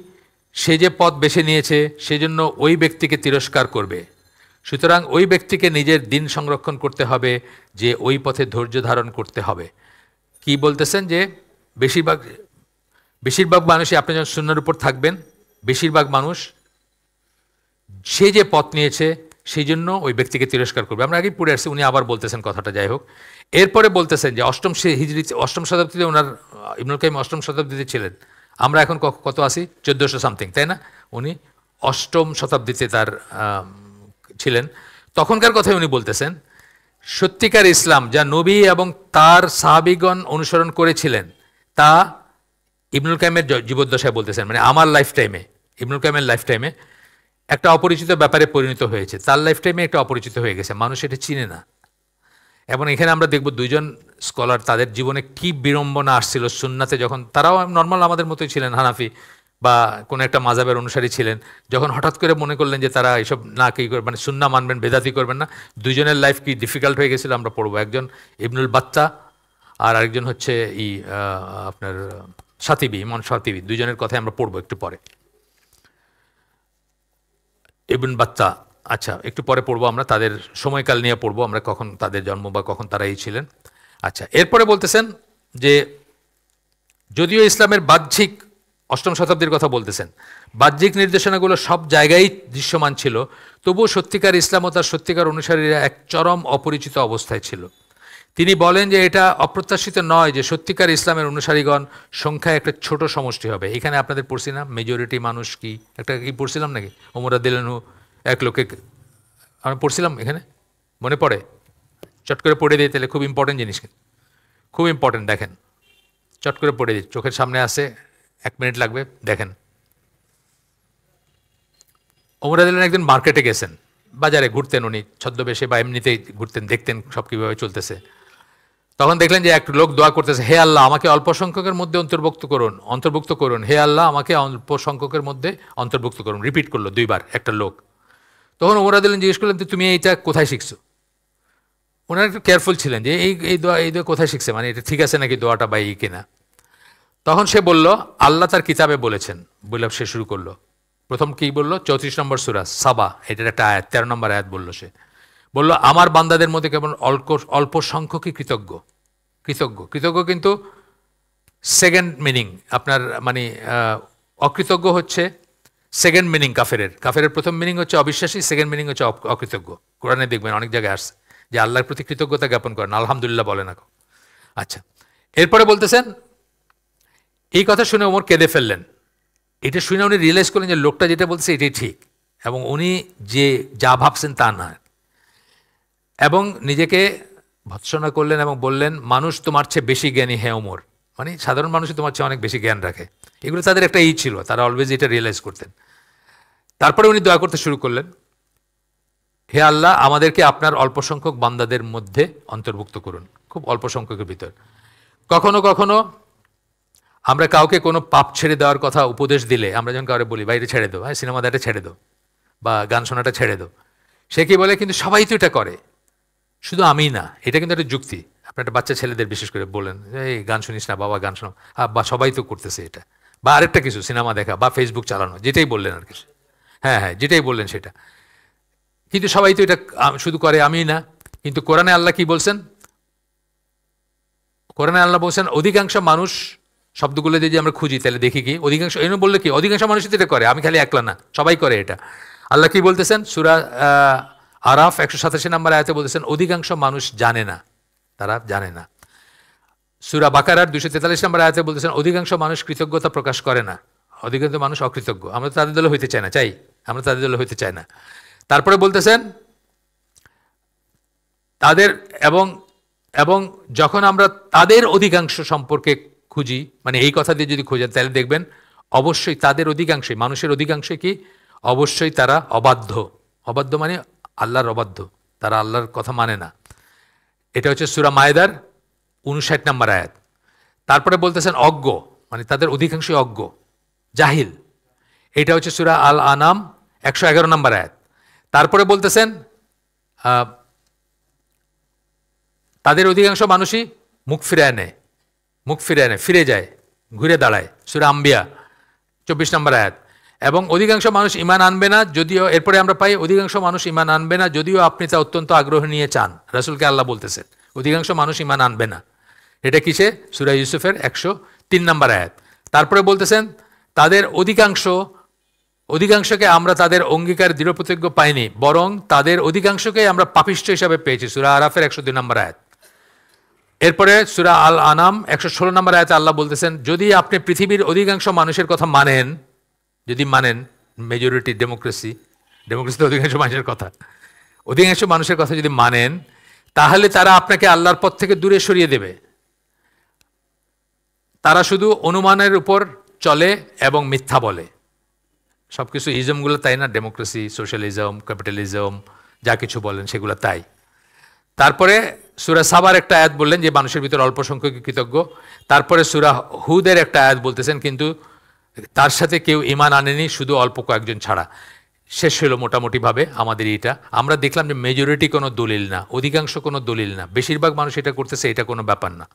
সে যে পথ বেছে নিয়েছে সেজন্য ওই ব্যক্তিকে তিরস্কার করবে। সুতরাং ওই ব্যক্তিকে নিজের দিন সংরক্ষণ করতে হবে, যে ওই পথে ধৈর্য ধারণ করতে হবে। কি বলতেছেন যে বেশিরভাগ মানুষই, আপনি যখন সুন্নাহর উপর থাকবেন, বেশিরভাগ মানুষ সে যে পথ নিয়েছে সেই জন্য ওই ব্যক্তিকে তিরস্কার করবে। আমরা আগেই পড়ে আসছি, উনি আবার বলতেছেন কথাটা, যাই হোক। এরপরে বলতেছেন যে অষ্টম শতাব্দীতে ওনার, ইবনুল কাইয়িম অষ্টম শতাব্দীতে ছিলেন, আমরা এখন কত আছি? 1400 সামথিং, তাই না? উনি অষ্টম শতাব্দীতে তার ছিলেন। তখনকার কথাই উনি বলতেছেন, সত্যিকার ইসলাম যা নবী এবং তার সাহাবীগণ অনুসরণ করেছিলেন তা ইবনুল কাইয়িমের জীবদ্দশায় বলতেছেন, মানে আমার লাইফ টাইমে, ইবনুল কাইয়িমের লাইফ টাইমে একটা অপরিচিত ব্যাপারে পরিণত হয়েছে। তার লাইফ টাইমে একটা অপরিচিত হয়ে গেছে, মানুষ এটা চিনে না। এবং এখানে আমরা দেখব দুইজন স্কলার, তাদের জীবনে কি বিড়ম্বনা আসছিল সুন্নাতে, যখন তারাও নর্মাল আমাদের মতোই ছিলেন, হানাফি, বা কোনো একটা মাযহাবের অনুসারী ছিলেন, যখন হঠাৎ করে মনে করলেন যে তারা এসব না কি মানে সুন্নাহ মানবেন, বেদাতি করবেন না, দুইজনের লাইফ কি ডিফিকাল্ট হয়ে গেছিল আমরা পড়বো। একজন ইবনুল বাত্তা আর আরেকজন হচ্ছে আপনার শাতিবি, ইমাম শাতিবি, দুইজনের কথাই আমরা পড়বো একটু পরে। ইবন বাত্তা, আচ্ছা একটু পরে পড়বো আমরা, তাদের সময়কাল নিয়ে পড়বো আমরা, কখন তাদের জন্ম বা কখন তারা এই ছিলেন। আচ্ছা, এরপরে বলতেছেন যে যদিও ইসলামের বাহ্যিক, অষ্টম শতাব্দীর কথা বলতেছেন, বাহ্যিক নির্দেশনাগুলো সব জায়গায় দৃশ্যমান ছিল, তবুও সত্যিকার ইসলাম ও তার সত্যিকার অনুসারীরা এক চরম অপরিচিত অবস্থায় ছিল। তিনি বলেন যে এটা অপ্রত্যাশিত নয় যে সত্যিকার ইসলামের অনুসারীগণ সংখ্যায় একটা ছোট সমষ্টি হবে। এখানে আপনাদের পড়ছি না মেজরিটি মানুষ কি, একটা কি পড়ছিলাম নাকি, ওমর রাদিয়াল্লাহু এক লোকে, আমরা পড়ছিলাম এখানে, মনে পড়ে? চট করে পড়ে দিই তাহলে, খুব ইম্পর্টেন্ট জিনিস, খুব ইম্পর্টেন্ট, দেখেন চট করে পড়ে দিই, চোখের সামনে আসে, 1 মিনিট লাগবে, দেখেন। ওমর রাদিয়াল্লাহু একদিন মার্কেটে গেছেন, বাজারে ঘুরতেন উনি ছদ্মবেশে বা এমনিতেই ঘুরতেন, দেখতেন সব কীভাবে চলতেছে। তখন দেখলেন যে এক লোক দোয়া করতেছে, হে আল্লাহ আমাকে অল্প সংখ্যকের মধ্যে অন্তর্ভুক্ত করুন, হে আল্লাহ আমাকে অল্প সংখ্যকের মধ্যে অন্তর্ভুক্ত করুন। রিপিট করলো 2 বার একটা লোক। তখন ওমর রাদিয়াল্লাহু জিজ্ঞেস করলেন, তুমি এইটা কোথায় শিখছো? ওনারা একটু কেয়ারফুল ছিলেন যে এই দোয়া কোথায় শিখছে, মানে এটা ঠিক আছে নাকি দোয়াটা বা এই কিনা। তখন সে বলল, আল্লাহ তার কিতাবে বলেছেন, বলে সে শুরু করলো। প্রথম কি বললো? 34 নম্বর সূরা সাবা, এটার একটা আয়াত, 13 নম্বর আয়াত বললো। সে বলল, আমার বান্দাদের মধ্যে কেবল অল্প সংখ্যকই কৃতজ্ঞ। কৃতজ্ঞ কিন্তু সেকেন্ড মিনিং আপনার, মানে অকৃতজ্ঞ হচ্ছে সেকেন্ড মিনিং কাফেরের প্রথম মিনিং হচ্ছে অবিশ্বাসী, সেকেন্ড মিনিং হচ্ছে অকৃতজ্ঞ। কোরআনে দেখবেন অনেক জায়গায় আসছে যে আল্লাহর প্রতি কৃতজ্ঞতা জ্ঞাপন করেন, আলহামদুলিল্লাহ বলে না। আচ্ছা, এরপরে বলতেছেন, এই কথা শুনে ওমর কেঁদে ফেললেন। এটা শুনে উনি রিয়েলাইজ করলেন যে লোকটা যেটা বলছে এটাই ঠিক, এবং উনি যে যা ভাবছেন তা না, এবং নিজেকে ভৎসনা করলেন এবং বললেন, মানুষ তোমার চেয়ে বেশি জ্ঞানী হে ওমর, মানে সাধারণ মানুষই তোমার চেয়ে অনেক বেশি জ্ঞান রাখে। এগুলো তাদের একটা ছিল, তারা অলওয়েজ এটা রিয়েলাইজ করতেন। তারপরে উনি দোয়া করতে শুরু করলেন, হে আল্লাহ আমাদেরকে আপনার অল্প সংখ্যক বান্দাদের মধ্যে অন্তর্ভুক্ত করুন, খুব অল্প সংখ্যকের ভিতর। কখনো কখনো আমরা কাউকে কোনো পাপ ছেড়ে দেওয়ার কথা উপদেশ দিলে, আমরা যখন কাউকে বলি বাইরে ছেড়ে দাও, হ্যাঁ সিনেমা দেখাটা ছেড়ে দাও বা গান শোনাটা ছেড়ে দাও, সে কি বলে, কিন্তু সবাই তো এটা করে, শুধু আমি না। এটা কিন্তু একটা যুক্তি। আপনার একটা বাচ্চা ছেলেদের বিশেষ করে বলেন, এই গান শুনিস না বাবা, গান শোনো, বা সবাই তো করতেছে এটা, বা আরেকটা কিছু সিনেমা দেখা বা ফেসবুক চালানো, যেটাই বললেন আর কিছু, হ্যাঁ হ্যাঁ যেটাই বললেন সেটা, কিন্তু সবাই তো এটা শুধু করে, আমি না। কিন্তু কোরআনে আল্লাহ কি বলছেন? কোরআনে আল্লাহ বলছেন অধিকাংশ মানুষ, শব্দগুলো যদি আমরা খুঁজি তাহলে দেখি কি অধিকাংশ, এনে বললে কি অধিকাংশ মানুষই তো এটা করে, আমি খালি একলা না, সবাই করে এটা। আল্লাহ কি বলতেছেন? সূরা আরাফ 187 নম্বর আয়াতে বলতেছেন অধিকাংশ মানুষ জানে না, তারা জানে না। সূরা বাকারার 243 নম্বর আয়াতে বলতেছেন অধিকাংশ মানুষ কৃতজ্ঞতা প্রকাশ করে না, অধিকাংশ মানুষ অকৃতজ্ঞ। আমরা তাদের দলে হইতে চাই না, আমরা তাদের দলে হইতে চাই না। তারপরে বলতেছেন তাদের, এবং যখন আমরা তাদের অধিকাংশ সম্পর্কে খুঁজি, মানে এই কথা দিয়ে যদি খুঁজেন তাহলে দেখবেন অবশ্যই তাদের অধিকাংশই, মানুষের অধিকাংশই কি, অবশ্যই তারা অবাধ্য মানে আল্লাহর অবাধ্য, তারা আল্লাহর কথা মানে না। এটা হচ্ছে সূরা মায়েদার 59 নম্বর আয়াত। তারপরে বলতেছেন অজ্ঞ, মানে তাদের অধিকাংশই অজ্ঞ, জাহিল। এটা হচ্ছে সূরা আল আনাম 111 নম্বর আয়াত। তারপরে বলতেছেন তাদের অধিকাংশ মানুষই মুখ ফিরে যায়, ঘুরে দাঁড়ায়, সূরা আম্বিয়া 24 নম্বর আয়াত। এবং অধিকাংশ মানুষ ঈমান আনবে না যদিও, এরপরে আমরা পাই অধিকাংশ মানুষ ঈমান আনবে না যদিও আপনি তা অত্যন্ত আগ্রহ নিয়ে চান। রাসূলকে আল্লাহ বলতেছেন অধিকাংশ মানুষ ঈমান আনবে না, এটা কিসে? সূরা ইউসুফের 103 নম্বর আয়াত। তারপরে বলতেছেন তাদের অধিকাংশকে আমরা তাদের অঙ্গীকার দৃঢ়প্রতিজ্ঞ পাইনি, বরং তাদের অধিকাংশকে আমরা পাপিষ্ঠ হিসাবে পেয়েছি, সূরা আরাফের 102 নম্বর আয়াত। এরপরে সূরা আল আনাম 116 নম্বর আয়াতে আল্লাহ বলতেছেন যদি আপনি পৃথিবীর অধিকাংশ মানুষের কথা মানেন, যদি মানেন, মেজরিটি ডেমোক্রেসি তো অধিকাংশ মানুষের কথা যদি মানেন, তাহলে তারা আপনাকে আল্লাহর পথ থেকে দূরে সরিয়ে দেবে। তারা শুধু অনুমানের উপর চলে এবং মিথ্যা বলে। সবকিছু ইজমগুলো তাই না, ডেমোক্রেসি, সোশ্যালিজম, ক্যাপিটালিজম, যা কিছু বলেন সেগুলো তাই। তারপরে সূরা সাবার একটা আয়াত বললেন যে মানুষের ভিতরে অল্প সংখ্যক কৃতজ্ঞ। তারপরে সূরা হুদের একটা আয়াত বলতেছেন কিন্তু তার সাথে কেউ ঈমান আনেনি, শুধু অল্প কয়েকজন ছাড়া। শেষ হলো মোটামুটিভাবে আমাদের এটা। আমরা দেখলাম যে মেজরিটি কোনো দলিল না, অধিকাংশ কোনো দলিল না, বেশিরভাগ মানুষ এটা করতেছে, এটা কোনো ব্যাপার না।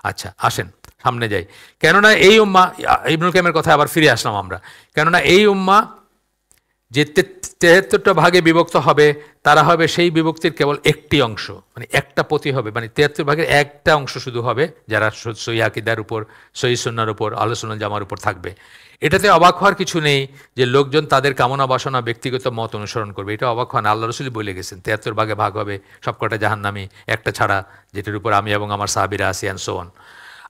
আচ্ছা আসেন সামনে যাই। কেননা এই উম্মাহ, ইবনুল কাইয়িমের কথা আবার ফিরে আসলাম আমরা, কেননা এই উম্মাহ যে 73টা ভাগে বিভক্ত হবে, তারা হবে সেই বিভক্তির কেবল একটি অংশ, মানে একটা পতি হবে, মানে 73 ভাগের একটা অংশ শুধু হবে যারা সহিহ আকীদার উপর, সহিহ সুন্নাহর উপর, আহলে সুন্নাহ জামার উপর থাকবে। এটাতে অবাক হওয়ার কিছু নেই যে লোকজন তাদের কামনা বাসনা, ব্যক্তিগত মত অনুসরণ করবে, এটা অবাক হন। আল্লাহ রসুল বলে গেছেন 73 ভাগে ভাগ হবে, সবকটা জাহান্নামী, একটা ছাড়া যেটার উপর আমি এবং আমার সাহাবীরা আছি, অ্যান্ড সো অন।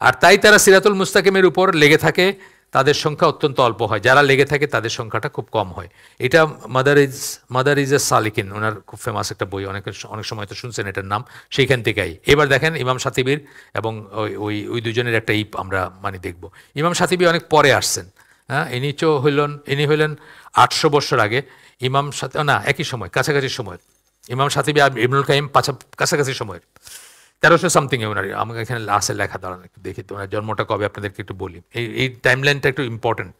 আর তাই তারা সিরাতুল মুস্তাকিমের উপর লেগে থাকে, তাদের সংখ্যা অত্যন্ত অল্প হয়, যারা লেগে থাকে তাদের সংখ্যাটা খুব কম হয়। এটা মাদারিজ এ সালিকিন, ওনার খুব ফেমাস একটা বই, অনেক সময় তো শুনছেন এটার নাম, সেইখান থেকেই। এবার দেখেন ইমাম শাতিবির এবং ওই দুজনের একটা আমরা মানে দেখব। ইমাম শাতিবি অনেক পরে আসছেন, হ্যাঁ, ইনি হইলেন 800 বছর আগে, ইমাম না একই সময়, কাছাকাছি সময়। ইমাম শাতিবি আর ইবনুল কাইয়িম কাছাকাছি সময়ের, 1300 সামথিং এ ওনার, আমাকে এখানে আসে লেখা, দাঁড়ান একটু দেখি তো ওনার জন্মটা কবে আপনাদেরকে একটু বলি। এই টাইমলাইনটা একটু ইম্পর্টেন্ট,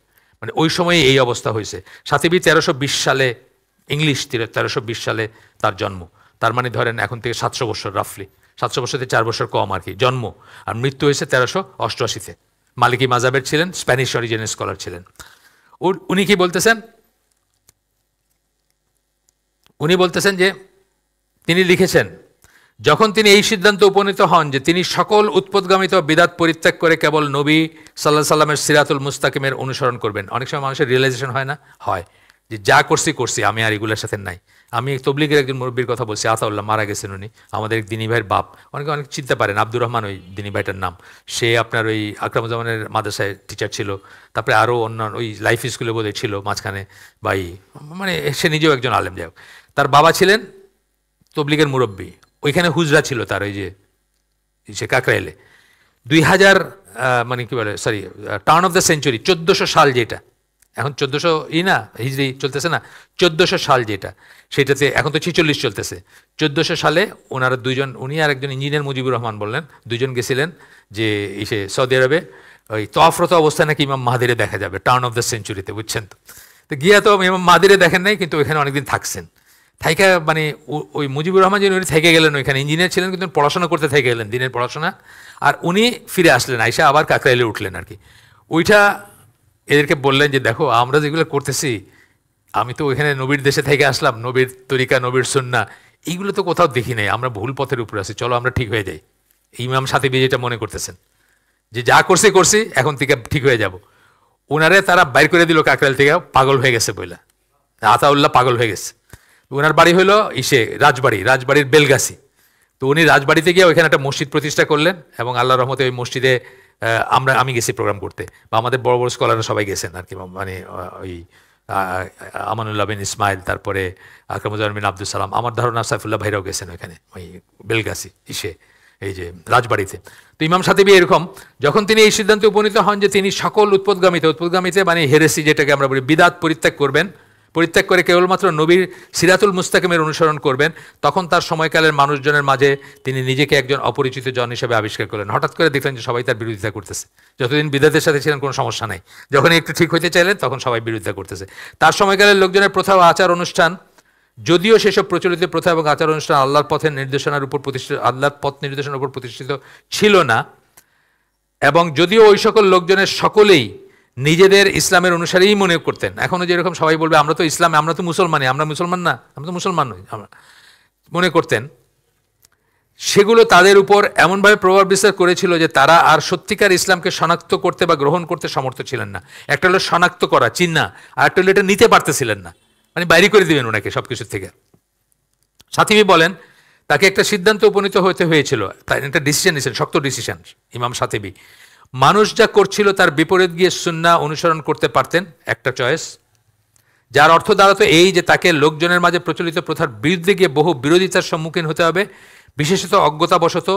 মানে ওই সময়ে এই অবস্থা হয়েছে। শাতিবি 1320 সালে, ইংলিশ 1320 সালে তার জন্ম, তার মানে ধরেন এখন থেকে 700 বছর, রাফলি 700 বছর থেকে 4 বছর কম আর কি জন্ম, আর মৃত্যু হয়েছে 1388-তে। মালিকি মাযহাবের ছিলেন, স্প্যানিশ অরিজিনের স্কলার ছিলেন। উনি কি বলতেছেন, উনি বলতেছেন যে তিনি লিখেছেন, যখন তিনি এই সিদ্ধান্ত উপনীত হন যে তিনি সকল উৎপদগামিত বিদাত পরিত্যাগ করে কেবল নবী সাল্লাল্লাহু সাল্লামের সিরাতুল মুস্তাকিমের অনুসরণ করবেন। অনেক সময় মানুষের রিয়েলাইজেশন হয় না, হয় যে যা করছি আমি আর এগুলোর সাথে নাই। আমি তবলিগের একজন মুরব্বীর কথা বলছি, আতাউল্লাহ, মারা গেছেন উনি, আমাদের এক দিনী ভাইয়ের বাপ, অনেক চিনতে পারেন, আব্দুর রহমান ওই দিনী ভাইটার নাম। সে আপনার ওই আকরামুজ্জামানের মাদ্রাসায় টিচার ছিল, তারপরে আরও অন্যান্য ওই লাইফ স্কুলে বোধহয় ছিল মাঝখানে, মানে সে নিজেও একজন আলেম। যাই হোক, তার বাবা ছিলেন তবলিগের মুরব্বী, ওইখানে হুজরা ছিল তার, ওই যে সে কাকরাইলে 2000 মানে কি বলে, sorry, turn off the century 1400 সাল, যেটা এখন 1400 না হিজরি চলতেছে না, 1400 সাল যেটা, সেটাতে এখন তো 46 চলতেছে। 1400 সালে ওনারা দুইজন, উনি আর একজন ইঞ্জিনিয়ার মুজিবুর রহমান বললেন, দুজন গেছিলেন যে সে সৌদি আরবে, ওই তফরত অবস্থায় নাকি ইমাম মাহাদিরে দেখা যাবে টার্ন অফ দ্য সেঞ্চুরিতে, বুঝছেন তো গিয়া তো ইমাম মাহাদিরে দেখেন নাই, কিন্তু ওইখানে অনেকদিন থাকছেন। থাইকা মানে ওই মুজিবুর রহমান যিনি, উনি থেকে গেলেন ওইখানে, ইঞ্জিনিয়ার ছিলেন কিন্তু পড়াশোনা করতে থেকে গেলেন, দিনের পড়াশোনা, আর উনি ফিরে আসলেন, আইসা আবার কাকরাইলে উঠলেন আর কি। ওইটা এদেরকে বললেন যে দেখো আমরা যেগুলো করতেছি, আমি তো ওইখানে নবীর দেশে থেকে আসলাম, নবীর তরিকা, নবীর সুন্নাহ, এইগুলো তো কোথাও দেখি নাই, আমরা ভুল পথের উপরে আছি, চলো আমরা ঠিক হয়ে যাই। ইমাম শাতিবি যেটা মনে করতেছেন যে যা করছি এখন থেকে ঠিক হয়ে যাব, ওনারে তারা বাইর করে দিল কাকরাইল থেকে, পাগল হয়ে গেছে বইলা, আতাউল্লাহ পাগল হয়ে গেছে। ওনার বাড়ি হলো রাজবাড়ির বেলগাছি। তো উনি রাজবাড়িতে গিয়ে ওইখানে একটা মসজিদ প্রতিষ্ঠা করলেন, এবং আল্লাহর রহমতে ওই মসজিদে আমি গেছি প্রোগ্রাম করতে, বা আমাদের বড় বড় স্কলাররা সবাই গেছেন আর কি, মানে ওই আমানুল্লাহ বিন ইসমাইল, তারপরে আকরামুজ্জামান বিন আব্দুল সালাম, আমার ধারণা সাইফুল্লাহ ভাইরাও গেছেন ওইখানে, ওই বেলগাছি এই যে রাজবাড়িতে। তো ইমাম শাতিবি এরকম, যখন তিনি এই সিদ্ধান্তে উপনীত হন যে তিনি সকল উৎপদগামিতে মানে হেরেসি যেটাকে আমরা বলি, বিদাত পরিত্যাগ করে কেবলমাত্র নবীর সিরাতুল মুস্তাকিমের অনুসরণ করবেন, তখন তার সময়কালের মানুষজনের মাঝে তিনি নিজেকে একজন অপরিচিত জন হিসেবে আবিষ্কার করলেন। হঠাৎ করে দেখলেন যে সবাই তার বিরোধিতা করতেছে। যতদিন বিদাতের সাথে ছিলেন কোনো সমস্যা নাই, যখন একটু ঠিক হইতে চাইলেন তখন সবাই বিরোধিতা করতেছে। তার সময়কালের লোকজনের প্রথা ও আচার অনুষ্ঠান, যদিও সেসব প্রচলিত প্রথা এবং আচার অনুষ্ঠান আল্লাহর পথ নির্দেশনার উপর প্রতিষ্ঠিত ছিল না, এবং যদিও ওই সকল লোকজনের সকলেই নিজেদের ইসলামের অনুসারেই মনে করতেন, এখনও যেরকম সবাই বলবে আমরা তো ইসলাম, আমরা তো মুসলমানই, আমরা মুসলমান না, আমরা তো মুসলমান নই, আমরা মনে করতেন, সেগুলো তাদের উপর এমনভাবে প্রভাব বিস্তার করেছিল যে তারা আর সত্যিকার ইসলামকে শনাক্ত করতে বা গ্রহণ করতে সমর্থ ছিলেন না। একটা হলো শনাক্ত করা, চিন্না, আর একটা হলো এটা নিতে পারতেছিলেন না, মানে বাইরে করে দিবেন ওনাকে সব কিছুর থেকে। শাতিবি বলেন তাকে একটা সিদ্ধান্ত উপনীত হতে হয়েছিল, তাই একটা ডিসিশন নিয়েছেন, শক্ত ডিসিশন। ইমাম শাতিবি মানুষ যা করছিল তার বিপরীত গিয়ে সুন্নাহ অনুসরণ করতে পারতেন, একটা চয়েস, যার অর্থ দাঁড়াতো এই যে তাকে লোকজনের মাঝে প্রচলিত প্রথার বিরুদ্ধে গিয়ে বহু বিরোধিতার সম্মুখীন হতে হবে, বিশেষত অজ্ঞতাবশত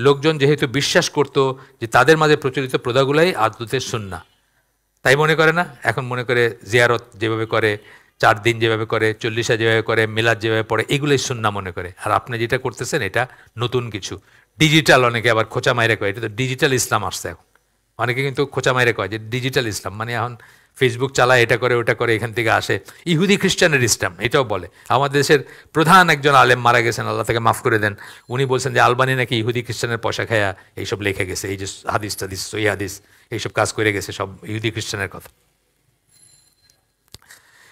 লোকজন যেহেতু বিশ্বাস করত যে তাদের মাঝে প্রচলিত প্রথাগুলাই আদতে সুন্নাহ, তাই মনে করে না, এখন মনে করে জিয়ারত যেভাবে করে, 4 দিন যেভাবে করে, 40 যেভাবে করে, মিলাদ যেভাবে পড়ে, এগুলোই সুন্নাহ মনে করে। আর আপনি যেটা করতেছেন এটা নতুন কিছু, ডিজিটাল, অনেকে আবার খোঁচা মাইরে কয় এটা তো ডিজিটাল ইসলাম আসছে এখন, অনেকে কিন্তু খোঁচা মাইরে কয় যে ডিজিটাল ইসলাম, মানে এখন ফেসবুক চালায়, এটা করে ওটা করে, এখান থেকে আসে। ইহুদি খ্রিস্টানের ইসলাম এটাও বলে। আমাদের দেশের প্রধান একজন আলেম মারা গেছেন, আল্লাহ তাকে মাফ করে দেন, উনি বলছেন যে আলবানি নাকি ইহুদি খ্রিস্টানের পয়সা খায়া এইসব লিখে গেছে, এই যে হাদিস টাদিস সহি হাদিস এইসব কাজ করে গেছে, সব ইহুদি খ্রিস্টানের কথা।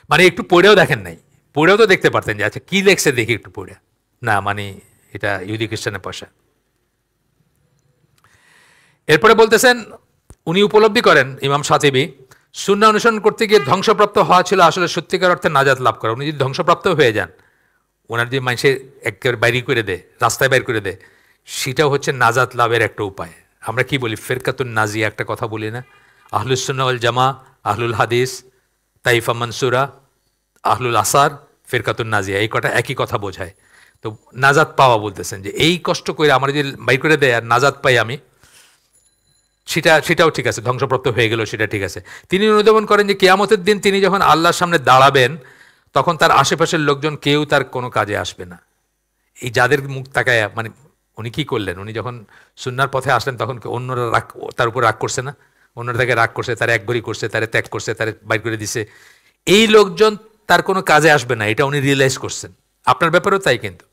মানে একটু পড়েও দেখেন নাই, পড়েও তো দেখতে পারতেন যে আচ্ছা কী লেখছে দেখি একটু পড়ে, না মানে এটা ইহুদি খ্রিস্টানের পয়সা। এরপরে বলতেছেন উনি উপলব্ধি করেন ইমাম শাতিবি, সুন্নাহ অনুসরণ করতে গিয়ে ধ্বংসপ্রাপ্ত হওয়া ছিল আসলে সত্যিকার অর্থে নাজাত লাভ করা। উনি যদি ধ্বংসপ্রাপ্ত হয়ে যান, ওনার যে মানুষের একেবারে বাইরে করে দেয়, রাস্তায় বাইর করে দেয়, সেটাও হচ্ছে নাজাত লাভের একটা উপায়। আমরা কি বলি, ফেরকাতুন নাজিয়া একটা কথা বলি না, আহলুস সুন্নাহ ওয়াল জামা, আহলুল হাদিস, তাইফা মনসুরা, আহলুল আসার, ফেরকাতুন নাজিয়া, এই কটা একই কথা বোঝায়। তো নাজাত পাওয়া বলতেছেন যে এই কষ্ট করে আমার যদি বাইর করে দেয় আর নাজাত পাই আমি, সেটাও ঠিক আছে, ধ্বংসপ্রাপ্ত হয়ে গেল সেটা ঠিক আছে। তিনি অনুধাবন করেন যে কিয়ামতের দিন তিনি যখন আল্লাহর সামনে দাঁড়াবেন, তখন তার আশেপাশের লোকজন কেউ তার কোনো কাজে আসবে না। এই যাদের মুখ তাকায়, মানে উনি কি করলেন, উনি যখন সুন্নাহর পথে আসলেন তখন অন্যরা তার উপর রাগ করছে না, অন্যরা তাকে রাগ করছে, তার একবারই করছে, তারে ত্যাগ করছে, তারে বাইর করে দিছে, এই লোকজন তার কোনো কাজে আসবে না, এটা উনি রিয়েলাইজ করছেন। আপনার ব্যাপারেও তাই, কিন্তু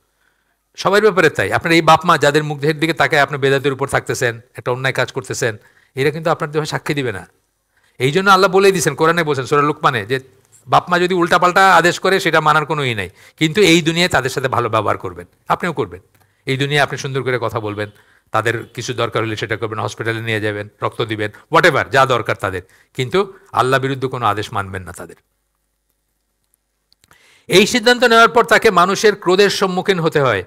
সবার ব্যাপারে তাই। আপনার এই বাপ মা যাদের মুখের দিকে তাকায় আপনি বেদাতের উপর থাকতেছেন, একটা অন্যায় কাজ করতেছেন, এরা কিন্তু আপনার দেহে সাক্ষী দিবে না। এই জন্য আল্লাহ বলেই দিয়েছেন, কোরআনে বলছেন সূরা লুকমানে, যে বাপ মা যদি উল্টাপাল্টা আদেশ করে সেটা মানার কোনো ই নাই, কিন্তু এই দুনিয়ায় তাদের সাথে ভালো ব্যবহার করবেন, আপনিও করবেন। এই দুনিয়ায় আপনি সুন্দর করে কথা বলবেন, তাদের কিছু দরকার হলে সেটা করবেন, হসপিটালে নিয়ে যাবেন, রক্ত দিবেন, হোয়াট এভার যা দরকার তাদের, কিন্তু আল্লাহ বিরুদ্ধ কোনো আদেশ মানবেন না তাদের। এই সিদ্ধান্ত নেওয়ার পর তাকে মানুষের ক্রোধের সম্মুখীন হতে হয়।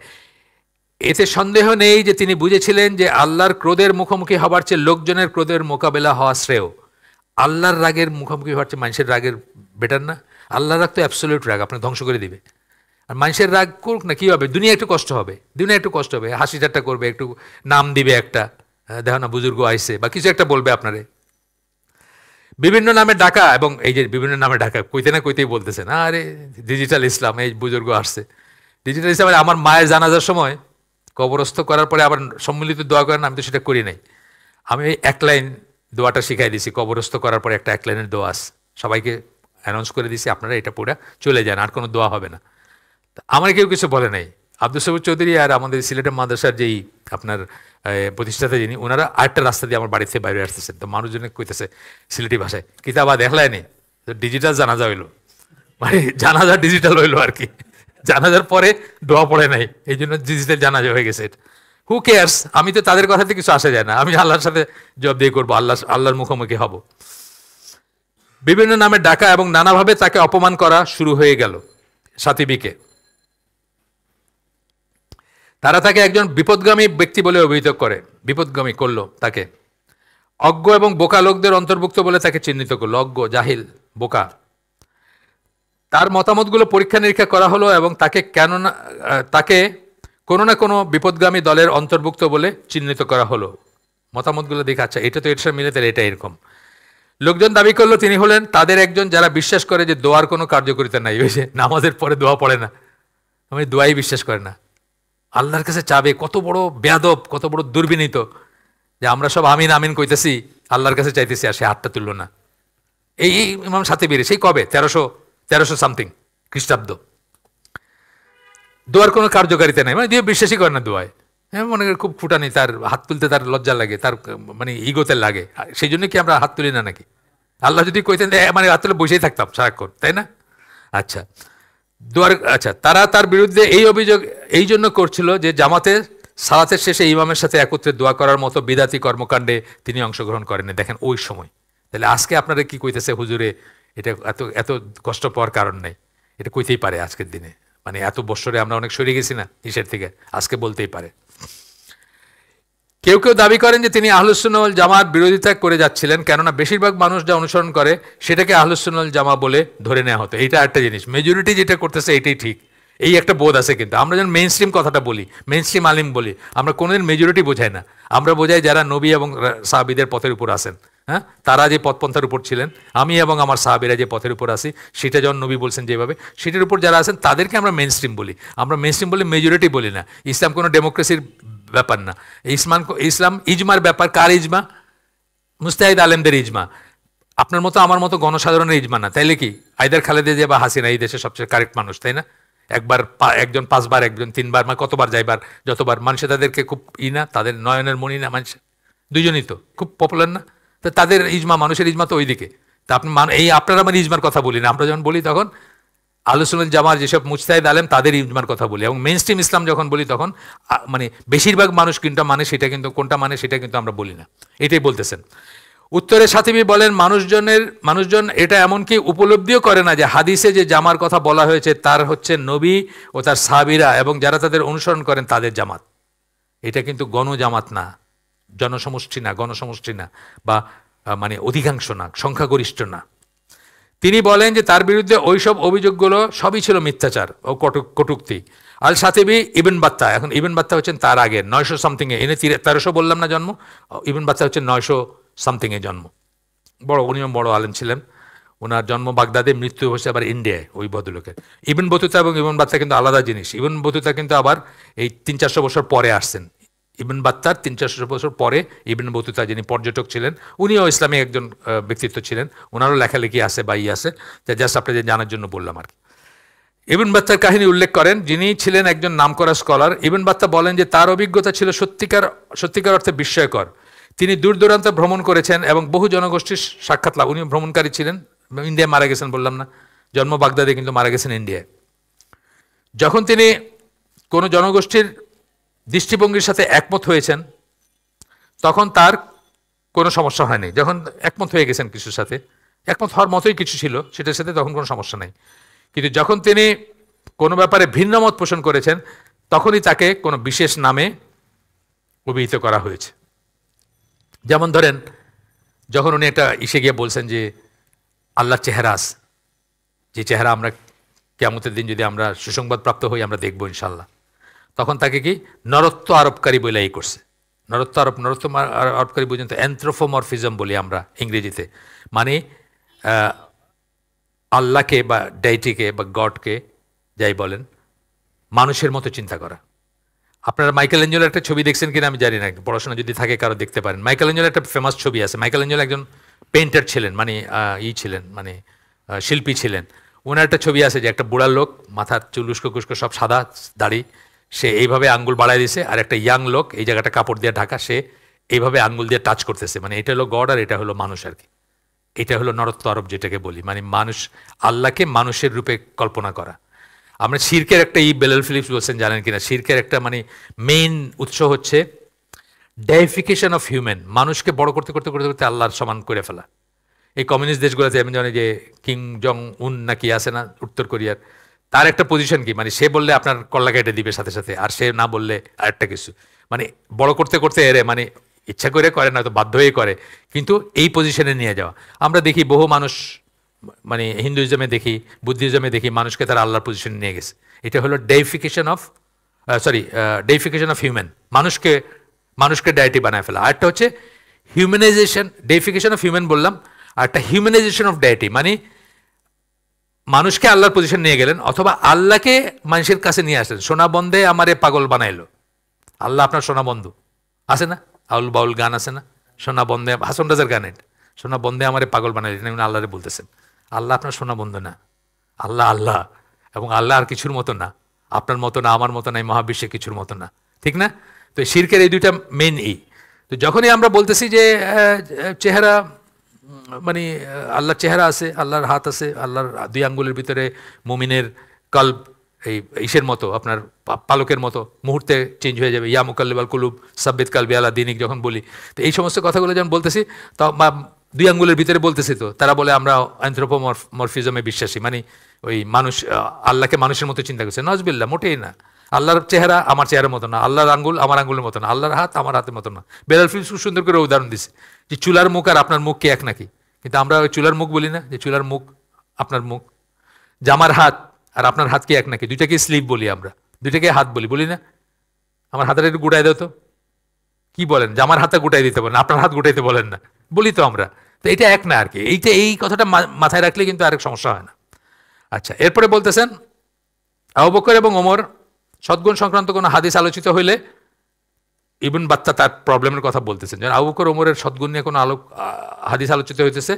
এতে সন্দেহ নেই যে তিনি বুঝেছিলেন যে আল্লাহর ক্রোধের মুখোমুখি হবার চেয়ে লোকজনের ক্রোধের মোকাবেলা হওয়া শ্রেয়। আল্লাহর রাগের মুখোমুখি হওয়ার চেয়ে মানুষের রাগের বেটার না? আল্লাহর রাগ তো অ্যাবসলিউট রাগ, আপনাকে ধ্বংস করে দিবে। আর মানুষের রাগ করুক না, কী হবে, দুনিয়া একটু কষ্ট হবে, দুনিয়া একটু কষ্ট হবে, হাসি ঠাট্টা করবে, একটু নাম দিবে একটা, দেখো না বুজুর্গ আইসে বা কিছু একটা বলবে আপনারে, বিভিন্ন নামে ডাকা। এবং এই যে বিভিন্ন নামে ডাকা কইতে না কইতেই বলতেছেন আরে ডিজিটাল ইসলাম, এই বুজুর্গ আসছে ডিজিটাল ইসলাম। আমার মায়ের জানাজার সময় কবরস্থ করার পরে আবার সম্মিলিত দোয়া করেন, আমি তো সেটা করি নাই। আমি এক লাইন দোয়াটা শিখাই দিছি, কবরস্থ করার পরে একটা এক লাইনের দোয়া আছে, সবাইকে অ্যানাউন্স করে দিছি, আপনারা এটা পড়ে চলে যান, আর কোনো দোয়া হবে না। আমার কেউ কিছু বলে নাই। আব্দুল সবুর চৌধুরী আর আমাদের সিলেটের মাদ্রাসার যেই আপনার প্রতিষ্ঠাতা যিনি, ওনারা আরেকটা রাস্তা দিয়ে আমার বাড়িতে বাইরে আসতেছেন, তো মানুষজনে কইতেছে সিলেটি ভাষায়, কিতাবা দেখলায়নি, তো ডিজিটাল জানাজা হইলো, মানে জানাজা ডিজিটাল হইলো আর কি, জানাজার পরে দোয়া পড়ে নাই, এই জন্য ডিজিটাল জানাজা হয়ে গেছে। হু কেয়ার্স, আমি তো তাদের কথাতে কিছু আসা যায় না, আমি আল্লাহর সাথে জবাব দিয়ে করবো, আল্লাহর মুখোমুখি হব। বিভিন্ন নামে ডাকা এবং নানাভাবে তাকে অপমান করা শুরু হয়ে গেল শাতিবিকে। তারা তাকে একজন বিপদগামী ব্যক্তি বলে অভিহিত করে, বিপদগামী করলো তাকে, অজ্ঞ এবং বোকা লোকদের অন্তর্ভুক্ত বলে তাকে চিহ্নিত করলো, অজ্ঞ, জাহিল, বোকা। তার মতামতগুলো পরীক্ষা নিরীক্ষা করা হলো এবং তাকে কোনো না কোনো বিপদগামী দলের অন্তর্ভুক্ত বলে চিহ্নিত করা হলো। মতামতগুলো দেখে আচ্ছা এটা তো এর সাথে মিলে, তাহলে এটা এরকম। লোকজন দাবি করলো তিনি হলেন তাদের একজন যারা বিশ্বাস করে যে দোয়ার কোনো কার্যকারিতা নাই, ওই যে নামাজের পরে দোয়া পড়ে না, আমি দোয়াই বিশ্বাস করে না, আল্লাহর কাছে চাবে। কত বড় বেয়াদব, কত বড় দুর্বিনীত যে আমরা সব আমিন আমিন কইতেছি, আল্লাহর কাছে চাইতেছি আর সে হাতটা তুললো না। এই ইমাম শাতিবির সেই কবে 1300 সামথিং খ্রিস্টাব্দ, দোয়ার কোনো কার্যকারিতা নেই, মানে দিয়ে বিশ্বাসই করে না দোয়ায়। হ্যাঁ, মনে করি খুব ফুটানি, তার হাত তুলতে তার লজ্জা লাগে, তার মানে ইগোতে লাগে, সেই জন্য কি আমরা হাত তুলি না নাকি? আল্লাহ যদি কইতেন মানে হাত তুলে বসেই থাকতাম সারাক্ষণ, তাই না? আচ্ছা তারা তার বিরুদ্ধে এই অভিযোগ এই জন্য করছিল যে জামাতের সালাতের শেষে ইমামের সাথে একত্রে দোয়া করার মতো বিদাতি কর্মকাণ্ডে তিনি অংশগ্রহণ করেননি। দেখেন ওই সময়, তাহলে আজকে আপনারা কি কইতেছে হুজুরে, এটা এত কষ্ট পাওয়ার কারণ নেই, এটা কইতেই পারে আজকের দিনে, মানে এত বছরে আমরা অনেক সরে গেছি না ইসের থেকে, আজকে বলতেই পারে। কেউ কেউ দাবি করেন যে তিনি আহলুস সুন্নাহ ওয়াল জামাত বিরোধিতা করে যাচ্ছিলেন, কেননা বেশিরভাগ মানুষ যা অনুসরণ করে সেটাকে আহলুস সুন্নাহ ওয়াল জামা বলে ধরে নেওয়া হতো। এইটা একটা জিনিস, মেজরিটি যেটা করতেছে এটাই ঠিক, এই একটা বোধ আছে। কিন্তু আমরা যখন মেইন স্ট্রিম কথাটা বলি, মেইন স্ট্রিম আলিম বলি, আমরা কোনোদিন মেজরিটি বোঝাই না, আমরা বোঝাই যারা নবী এবং সাহাবীদের পথের উপর আছেন। হ্যাঁ, তারা যে পথপন্থার উপর ছিলেন, আমি এবং আমার সাহাবীরা যে পথের উপর আছি, সেটা যখন নবী বলছেন যেভাবে, সেটার উপর যারা আছেন তাদেরকে আমরা মেইন স্ট্রিম বলি। আমরা মেইন স্ট্রিম বলি, মেজরিটি বলি না। ইসলাম কোনো ডেমোক্রেসির ব্যাপার না, ইসলাম ইজমার ব্যাপার। কার ইজমা? মুস্তাহিদ আলেমদের ইজমা। আপনার মতো আমার মতো গণসাধারণের ইজমা না, তাইলে কি আইদার খালেদা জিয়া বা হাসিনা এই দেশের সবচেয়ে কারেক্ট মানুষ, তাই না? একবার একজন 5 বার, একজন 3 বার, মানে কতবার যাইবার, যতবার মানুষে তাদেরকে খুব না, তাদের নয়নের মণি না মানুষ, দুজনই তো খুব পপুলার না? তো তাদের ইজমা, মানুষের ইজমা তো ওইদিকে। তা আপনি এই আপনারা মানে ইজমার কথা বলি না, আমরা যখন বলি তখন আহলে সুন্নাত জামার যেসব মুজতাহিদ আলেম তাদের ইজমার কথা বলি, এবং মেইন স্ট্রিম ইসলাম যখন বলি তখন মানে বেশিরভাগ মানুষ কোনটা মানে সেটা কিন্তু আমরা বলি না, এটাই বলতেছেন। উত্তরে সাতিবী বলেন, মানুষজন এটা এমনকি উপলব্ধিও করে না যে হাদিসে যে জামার কথা বলা হয়েছে তার হচ্ছে নবী ও তার সাহাবীরা এবং যারা তাদের অনুসরণ করেন তাদের জামাত। এটা কিন্তু গণজামাত না, গণসমষ্টি না, বা মানে অধিকাংশ না, সংখ্যাগরিষ্ঠ না। তিনি বলেন যে তার বিরুদ্ধে ওইসব অভিযোগগুলো সবই ছিল মিথ্যাচার ও কটুক্তি। আল সাতিবী ইবন বাত্তা, এখন ইবন বাত্তা হচ্ছেন তার আগে 900 সামথিংয়ে, এনে 1300 বললাম না জন্ম, ইবন বাত্তা হচ্ছেন 900 সামথিংয়ে জন্ম, উনিও বড় আলেম ছিলেন। ওনার জন্ম বাগদাদে, মৃত্যু হয়েছে আবার ইন্ডিয়ায় ওই ভদ্রলোকের। ইবন বতুতা এবং ইবন বাত্তা কিন্তু আলাদা জিনিস। ইবন বতুতা কিন্তু আবার এই 300-400 বছর পরে আসছেন। ইবন বাত্তার 300-400 বছর পরে ইবন বতুতা, যিনি পর্যটক ছিলেন, উনিও ইসলামিক একজন ব্যক্তিত্ব ছিলেন, ওনারও লেখালেখি আছে বা আছে, যা জাস্ট আপনাদের জানার জন্য বললাম আর কি। ইবন বাত্তার কাহিনী উল্লেখ করেন, যিনি ছিলেন একজন নামকরা স্কলার। ইবন বাত্তা বলেন যে তার অভিজ্ঞতা ছিল সত্যিকার অর্থে বিস্ময়কর। তিনি দূর দূরান্ত ভ্রমণ করেছেন এবং বহু জনগোষ্ঠীর সাক্ষাৎ লাভ, উনি ভ্রমণকারী ছিলেন। ইন্ডিয়ায় মারা গেছেন বললাম না, জন্ম বাগদাদে কিন্তু মারা গেছেন ইন্ডিয়ায়। যখন তিনি কোনো জনগোষ্ঠীর দৃষ্টিভঙ্গির সাথে একমত হয়েছেন তখন তার কোনো সমস্যা হয়নি। যখন একমত হয়ে গেছেন কিছুর সাথে, একমত হওয়ার মতোই কিছু ছিল সেটার সাথে, তখন কোনো সমস্যা নেই। কিন্তু যখন তিনি কোনো ব্যাপারে ভিন্ন মত পোষণ করেছেন তখনই তাকে কোনো বিশেষ নামে অভিহিত করা হয়েছে। যেমন ধরেন, যখন উনি একটা গিয়ে বলছেন যে আল্লাহর চেহারা আছে, যে চেহারা আমরা কিয়ামতের দিন যদি আমরা সুসংবাদ প্রাপ্ত হই আমরা দেখবো ইনশাল্লাহ, তখন তাকে কি নরত্ব আরোপকারী বলে এই করছে। নরত্ব আরোপকারী পর্যন্ত অ্যানথ্রোপোমরফিজম বলি আমরা ইংরেজিতে, মানে আল্লাহকে বা ডাইটিকে বা গডকে যাই বলেন মানুষের মতো চিন্তা করা। আপনারা মাইকেল অ্যাঞ্জেলোর একটা ছবি দেখছেন কিনা আমি জানি না, পড়াশোনা যদি থাকে কারো দেখতে পারেন। মাইকেল অ্যাঞ্জেলোর একটা ফেমাস ছবি আছে। মাইকেল অ্যাঞ্জেলো একজন পেইন্টার ছিলেন, মানে ছিলেন, মানে শিল্পী ছিলেন। ওনার একটা ছবি আছে যে একটা বুড়া লোক, মাথার চুল উস্কো কুস্কো সব সাদা দাড়ি, সে এইভাবে আঙ্গুল বাড়ায় দিছে, আর একটা ইয়াং লোক এই জায়গাটা কাপড় দিয়ে ঢাকা, সে এইভাবে আঙ্গুল দিয়ে টাচ করতেছে, মানে এটা হলো গড আর এটা হলো মানুষ আর কি। এটা হলো নরত্ব আরোপ যেটাকে বলি, মানে মানুষ, আল্লাহকে মানুষের রূপে কল্পনা করা। আমরা শিরকের একটা বেলেল ফিলিপস বলছেন, জানেন কিনা, শিরকের একটা মানে মেইন উৎস হচ্ছে ডেইফিকেশন অফ হিউম্যান, মানুষকে বড় করতে করতে করতে করতে আল্লাহর সমান করে ফেলা। এই কমিউনিস্ট দেশগুলোতে আমি জানি যে কিং জং উন নাকি আছে না উত্তর কোরিয়ার, তার একটা পজিশন কি, মানে সে বললে আপনার কল্লা কেটে দিবে সাথে সাথে, আর সে না বললে আরেকটা কিছু, মানে বড় করতে করতে এরে, মানে ইচ্ছা করে করে না তো বাধ্য হয়ে করে, কিন্তু এই পজিশনে নিয়ে যাওয়া। আমরা দেখি বহু মানুষ, মানে হিন্দুইজমে দেখি, বুদ্ধিজমে দেখি, মানুষকে তারা আল্লাহর পজিশনে নিয়ে গেছে। এটা হলো ডেইফিকেশন অফ হিউম্যান, মানুষকে ডাইটি বানায় ফেলা। আরেকটা হচ্ছে হিউম্যানাইজেশন, ডেইফিকেশন অফ হিউম্যান বললাম, আর একটা হিউম্যানাইজেশন অফ ডাইটি, মানে মানুষকে আল্লাহর পজিশন নিয়ে গেলেন, অথবা আল্লাহকে মানুষের কাছে নিয়ে আসলেন। সোনা বন্ধে আমারে পাগল বানাইলো, আল্লাহ আপনার সোনা বন্ধু আছে না, আউল বাউল গান আছে না, সোনা বন্ধে, হাসন রাজার গান, এটা সোনা বন্ধে আমারে পাগল বানাইলেন, উনি আল্লাহরে বলতেছেন। আল্লাহ আপনার সোনা বন্ধু না, আল্লাহ আল্লাহ, এবং আল্লাহ আর কিছুর মতো না, আপনার মতো না, আমার মতো না, মহাবিশ্বের কিছুর মতো না, ঠিক না? তো শিরকের এই দুইটা মেইন। তো যখনই আমরা বলতেছি যে চেহারা, মানে আল্লাহর চেহারা আছে, আল্লাহর হাত আছে, আল্লাহর 2 আঙ্গুলের ভিতরে মুমিনের কলব এই ইসের মতো, আপনার পালকের মতো মুহূর্তে চেঞ্জ হয়ে যাবে, ইয়া মুকাল্লিবাল কুলুব সাব্বিত কালবি আলা দিনিক যখন বলি, তো এই সমস্ত কথাগুলো যখন বলতেছি, তো 2 আঙ্গুলের ভিতরে বলতেছি, তো তারা বলে আমরা অ্যানথ্রোপোমরফিজমে বিশ্বাসী, মানে ওই মানুষ আল্লাহকে মানুষের মতো চিন্তা করছে। নজবিল্লাহ, মোটেই না। আল্লাহর চেহারা আমার চেহারার মতো না, আল্লাহর আঙ্গুল আমার আঙ্গুলের মতো না, আল্লাহর হাত আমার হাতের মতো না। বেলাল ফিলিপস খুব সুন্দর করে উদাহরণ দিচ্ছে যে চুলার মুখ আর আপনার মুখ কি এক নাকি? কিন্তু আমরা ওই চুলার মুখ বলি না, যে চুলার মুখ আপনার মুখ। জামার হাত আর আপনার হাত কি এক নাকি? দুইটাকে স্লিভ বলি আমরা, দুইটাকে হাত বলি না? আমার হাতটা একটু গুটাই দাও তো, কি বলেন? জামার হাতটা গুটাই দিতে বলেন, আপনার হাত গুটাইতে বলেন না, বলি তো আমরা। তো এটা এক না আর কি। এই কথাটা মাথায় রাখলে কিন্তু আরেক সমস্যা হয় না। আচ্ছা, এরপরে বলতেছেন আবু বকর এবং ওমর সদ্গুণ সংক্রান্ত কোনো হাদিস আলোচিত হইলে ইবন বাত্তা তার প্রবলেমের কথা বলতেছেন। যেন আবু বকর ওমরের সদ্গুণ নিয়ে কোনো হাদিস আলোচিত হইতেছে,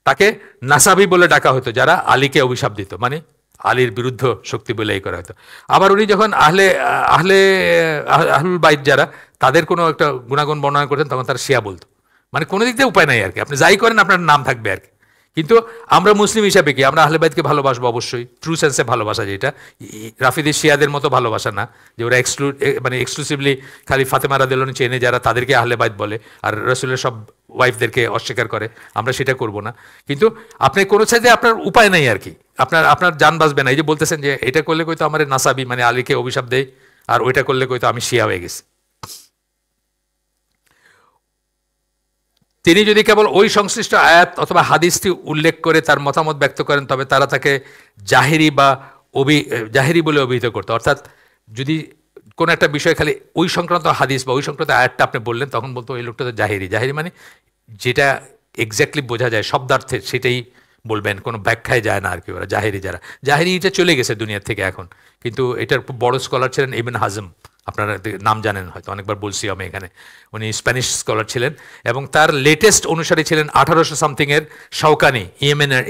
তাকে নাসাবি বলে ডাকা হতো যারা আলীকে অভিশাপ দিত, মানে আলীর বিরুদ্ধ শক্তি বলে এই করা হতো। আবার উনি যখন আহলুল বাইত যারা তাদের কোনো একটা গুণাগুণ বর্ণনা করতেন তখন তারা শিয়া বলতো। মানে কোনো দিক দিয়ে উপায় নাই আর কি, আপনি যাই করেন আপনার নাম থাকবে আর কি। কিন্তু আমরা মুসলিম হিসাবে কি আমরা আহলে বাইতকে ভালোবাসবো অবশ্যই, ট্রু সেন্সে ভালোবাসা, যেটা রাফিদি শিয়াদের মতো ভালোবাসা না যে ওরা মানে এক্সক্লুসিভলি খালি ফাতেমা রাদিয়াল্লাহু আনহা চেনে যারা তাদেরকে আহলে বাইত বলে আর রাসূলের সব ওয়াইফদেরকে অস্বীকার করে, আমরা সেটা করব না। কিন্তু আপনি কোনো সাইডে আপনার উপায় নাই আর কি, আপনার জান বাঁচবে না। এই যে বলতেছেন যে এটা করলে কইতো আমার নাসাবি মানে আলীকে অভিশাপ দেয়, আর ওইটা করলে কইতো আমি শিয়া হয়ে গেছি। তিনি যদি কেবল ওই সংশ্লিষ্ট আয়াত অথবা হাদিসটি উল্লেখ করে তার মতামত ব্যক্ত করেন তবে তারা তাকে জাহেরি বলে অভিহিত করতো। অর্থাৎ যদি কোনো একটা বিষয় খালি ওই সংক্রান্ত হাদিস বা ওই সংক্রান্ত আয়াতটা আপনি বললেন তখন বলতো এই লোকটা তো জাহেরি মানে যেটা এক্স্যাক্টলি বোঝা যায় শব্দার্থে সেটাই বলবেন, কোনো ব্যাখ্যায় যায় না আর কি। ওরা জাহেরি এটা চলে গেছে দুনিয়া থেকে এখন, কিন্তু এটার বড় স্কলার ছিলেন ইবন হাজম, আপনারা নাম জানেন হয়তো, অনেকবার বলছি আমি এখানে। উনি স্প্যানিশ স্কলার ছিলেন এবং তার লেটেস্ট অনুসারী ছিলেন 1800 সামথিংয়ের শাওকানি,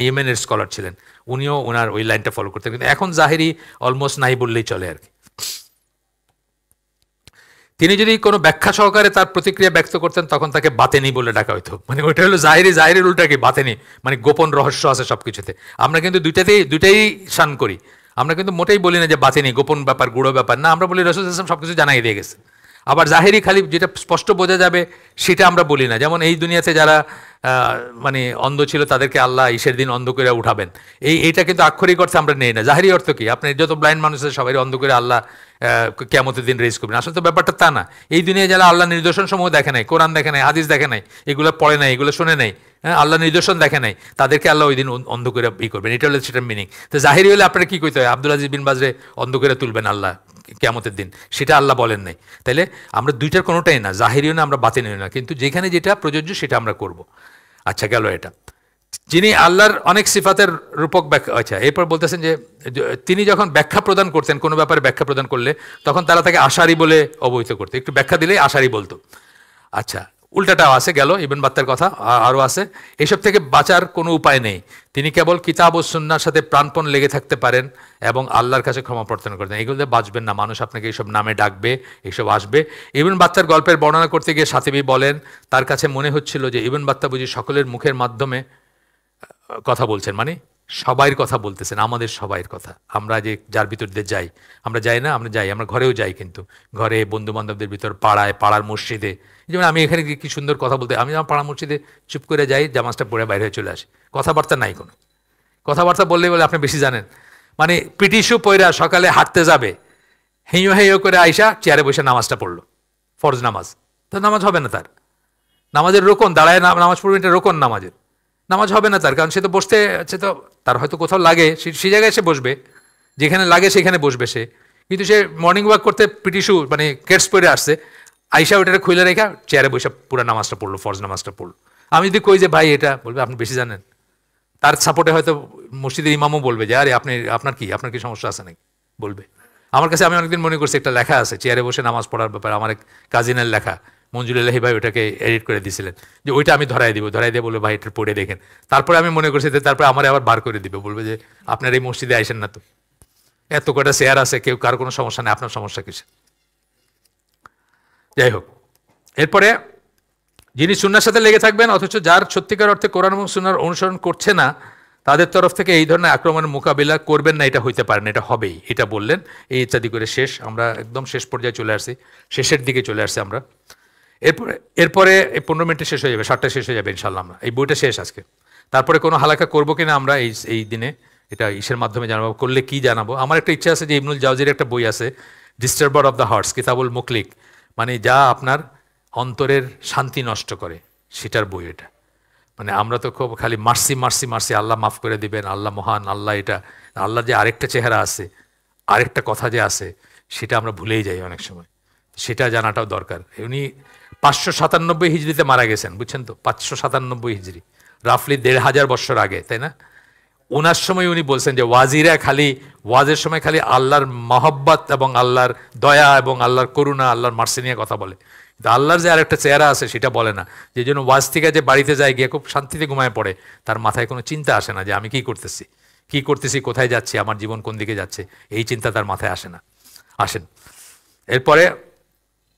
ইয়েমেনের স্কলার ছিলেন। উনিও ওনার ওই লাইনটা ফলো করতেন, কিন্তু এখন জাহেরি অলমোস্ট নাই বললেই চলে আর কি। তিনি যদি কোনো ব্যাখ্যা সহকারে তার প্রতিক্রিয়া ব্যক্ত করতেন তখন তাকে বাতেনি বলে ডাকা হইতো। মানে ওইটা হলো জাহেরির উল্টা কি বাতেনি, মানে গোপন রহস্য আছে সব কিছুতে। আমরা কিন্তু দুইটাই শান করি, আমরা কিন্তু মোটেই বলি না যে বাতেনি গোপন ব্যাপার গুঁড়ো ব্যাপার না, আমরা বলি রাসূল সাল্লাল্লাহু আলাইহি ওয়াসাল্লাম সব কিছু জানাই দিয়ে গেছে। আবার জাহেরি খালি যেটা স্পষ্ট বোঝা যাবে সেটা আমরা বলি না। যেমন এই দুনিয়াতে যারা মানে অন্ধ ছিল তাদেরকে আল্লাহ ঈশের দিন অন্ধ করে উঠাবেন, এইটা কিন্তু আক্ষরিক অর্থে আমরা নেই না। জাহেরি অর্থ কি, আপনি যত ব্লাইন্ড মানুষ আছে সবাই অন্ধ করে আল্লাহ কিয়ামতের দিন রেজ করবেন। আসলে তো ব্যাপারটা তা না। এই দুনিয়ায় যারা আল্লাহ নিদর্শন সমূহ দেখে নাই, কোরআন দেখে নাই, হাদিস দেখে নাই, এগুলো পড়ে নাই, এগুলো শুনে নাই, আল্লাহ নিদর্শন দেখে নাই, তাদেরকে আল্লাহ ওই দিন অন্ধ করে করবেন। এটা হলো সেটার মিনিং। তো জাহেরি হলে আপনারা কি কইতে হয়, আব্দুল আজিজ বিন বাজরে অন্ধ করে তুলবেন আল্লাহ কিয়ামতের দিন, সেটা আল্লাহ বলেন নাই। তাইলে আমরা দুইটার কোনোটাই না, জাহেরিও না আমরা বাতিনিও না, কিন্তু যেখানে যেটা প্রযোজ্য সেটা আমরা করব। আচ্ছা, গেল এটা। যিনি আল্লাহর অনেক সিফাতের রূপক ব্যাখ্যা, আচ্ছা এরপর বলতেছেন যে তিনি যখন ব্যাখ্যা প্রদান করতেন, কোনো ব্যাপারে ব্যাখ্যা প্রদান করলে তখন তারা তাকে আশারি বলে অবহিত করতো, একটু ব্যাখ্যা দিলে আশারি বলতো। আচ্ছা, উল্টাটাও আছে, গেল ইবন বাত্তার কথা আরও আছে। এসব থেকে বাঁচার কোনো উপায় নেই, তিনি কেবল কিতাব ও সুন্নাহর সাথে প্রাণপণ লেগে থাকতে পারেন এবং আল্লাহর কাছে ক্ষমা প্রার্থনা করতেন। এগুলোতে বাঁচবেন না, মানুষ আপনাকে এইসব নামে ডাকবে, এইসব আসবে। ইবন বাত্তার গল্পের বর্ণনা করতে গিয়ে সাতিবী বলেন তার কাছে মনে হচ্ছিল যে ইবন বাত্তা বুঝি সকলের মুখের মাধ্যমে কথা বলছেন, মানে সবাইয়ের কথা বলতেছেন, আমাদের সবাইয়ের কথা। আমরা যে যার ভিতর দিয়ে যাই, আমরা যাই না, আমরা যাই, আমরা ঘরেও যাই, কিন্তু ঘরে বন্ধু বান্ধবদের ভিতর, পাড়ায়, পাড়ার মসজিদে। যেমন আমি এখানে কি সুন্দর কথা বলতে, আমি আমার পাড়া মসজিদে চুপ করে যাই, জামাজটা পরে বাইরে হয়ে চলে আসি, কথাবার্তা নাই কোনো। কথাবার্তা বললে বলে আপনি বেশি জানেন, মানে পিটিশু পয়রা সকালে হাঁটতে যাবে, হেঁয়ো হেঁয়ো করে আইসা চেয়ারে বসে নামাজটা পড়লো, ফরজ নামাজ, তো নামাজ হবে না তার। নামাজের রোকন, দাঁড়ায় নামাজ পড়বে, এটা রোকন নামাজের, নামাজ হবে না তার, কারণ সে তো বসতে, সে তো তার হয়তো কোথাও লাগে সেই জায়গায় সে বসবে, যেখানে লাগে সেখানে বসবে সে। কিন্তু সে মর্নিং ওয়াক করতে পিটিশু মানে কেটস পরে আসছে, আইসা ওইটা খুলে রেখা চেয়ারে বসে পুরো নামাজটা পড়লো, ফরজ নামাজটা পড়লো। আমি যদি কই যে ভাই এটা, বলবে আপনি বেশি জানেন। তার সাপোর্টে হয়তো মসজিদের ইমামও বলবে যে আরে আপনার কি সমস্যা আছে নাকি, বলবে। আমার কাছে আমি অনেকদিন মনে করছি একটা লেখা আছে চেয়ারে বসে নামাজ পড়ার ব্যাপারে, আমার এক কাজিনের লেখা, মঞ্জুর এলাহি ভাই ওটাকে এডিট করে দিয়েছিলেন, যে ওইটা আমি ধরাই দিয়ে বলবে ভাই এটা পড়ে দেখেন। তারপরে আমি মনে করছি যে তারপরে আমার আবার বার করে দিবে, বলবে যে আপনার এই মসজিদে আইসেন না তো, এত কটা চেয়ার আছে, কেউ কার কোনো সমস্যা নেই, আপনার সমস্যা কিসে। যাই হোক, এরপরে যিনি সুন্নাহর সাথে লেগে থাকবেন অথচ যার সত্যিকার অর্থে কোরআন এবং সুন্নাহর অনুসরণ করছে না, তাদের তরফ থেকে এই ধরনের আক্রমণের মোকাবিলা করবেন না, এটা হইতে পারে না, এটা হবেই, এটা বললেন। এই ইত্যাদি করে শেষ, আমরা একদম শেষ পর্যায়ে চলে আসছি, শেষের দিকে চলে আসছি আমরা। এরপরে এই 15 মিনিটে শেষ হয়ে যাবে, 7টায় শেষ হয়ে যাবে ইনশাল্লাহ। আমরা এই বইটা শেষ আজকে, তারপরে কোনো হালাকা করবো কিনা আমরা এই দিনে, এটা ইসের মাধ্যমে জানাবো, করলে কি জানাবো। আমার একটা ইচ্ছা আছে যে ইবনুল জাওজির একটা বই আছে, ডিস্টার্বার অফ দ্য হার্টস, কিতাবুল মুকলিক, মানে যা আপনার অন্তরের শান্তি নষ্ট করে সেটার বই এটা। মানে আমরা তো খুব খালি মার্সি, আল্লাহ মাফ করে দিবেন, আল্লাহ মহান, আল্লাহ এটা, আল্লাহর যে আরেকটা চেহারা আছে, আরেকটা কথা যে আছে, সেটা আমরা ভুলেই যাই অনেক সময়, সেটা জানাটাও দরকার। উনি 597 হিজড়িতে মারা গেছেন, বুঝছেন তো, 597 হিজড়ি, রাফলি 1500 বছর আগে, তাই না? ওনার সময় উনি বলছেন যে ওয়াজিরা খালি ওয়াজের সময় খালি আল্লাহর মহব্বত এবং আল্লাহর দয়া এবং আল্লাহর করুণা, আল্লাহর মার্সি নিয়ে কথা বলে, আল্লাহর যে আর একটা চেহারা আছে সেটা বলে না। যে জন্য ওয়াজ থেকে যে বাড়িতে যায় গিয়ে খুব শান্তিতে ঘুমায় পড়ে, তার মাথায় কোনো চিন্তা আসে না যে আমি কী করতেছি, কোথায় যাচ্ছি, আমার জীবন কোন দিকে যাচ্ছে, এই চিন্তা তার মাথায় আসেন। এরপরে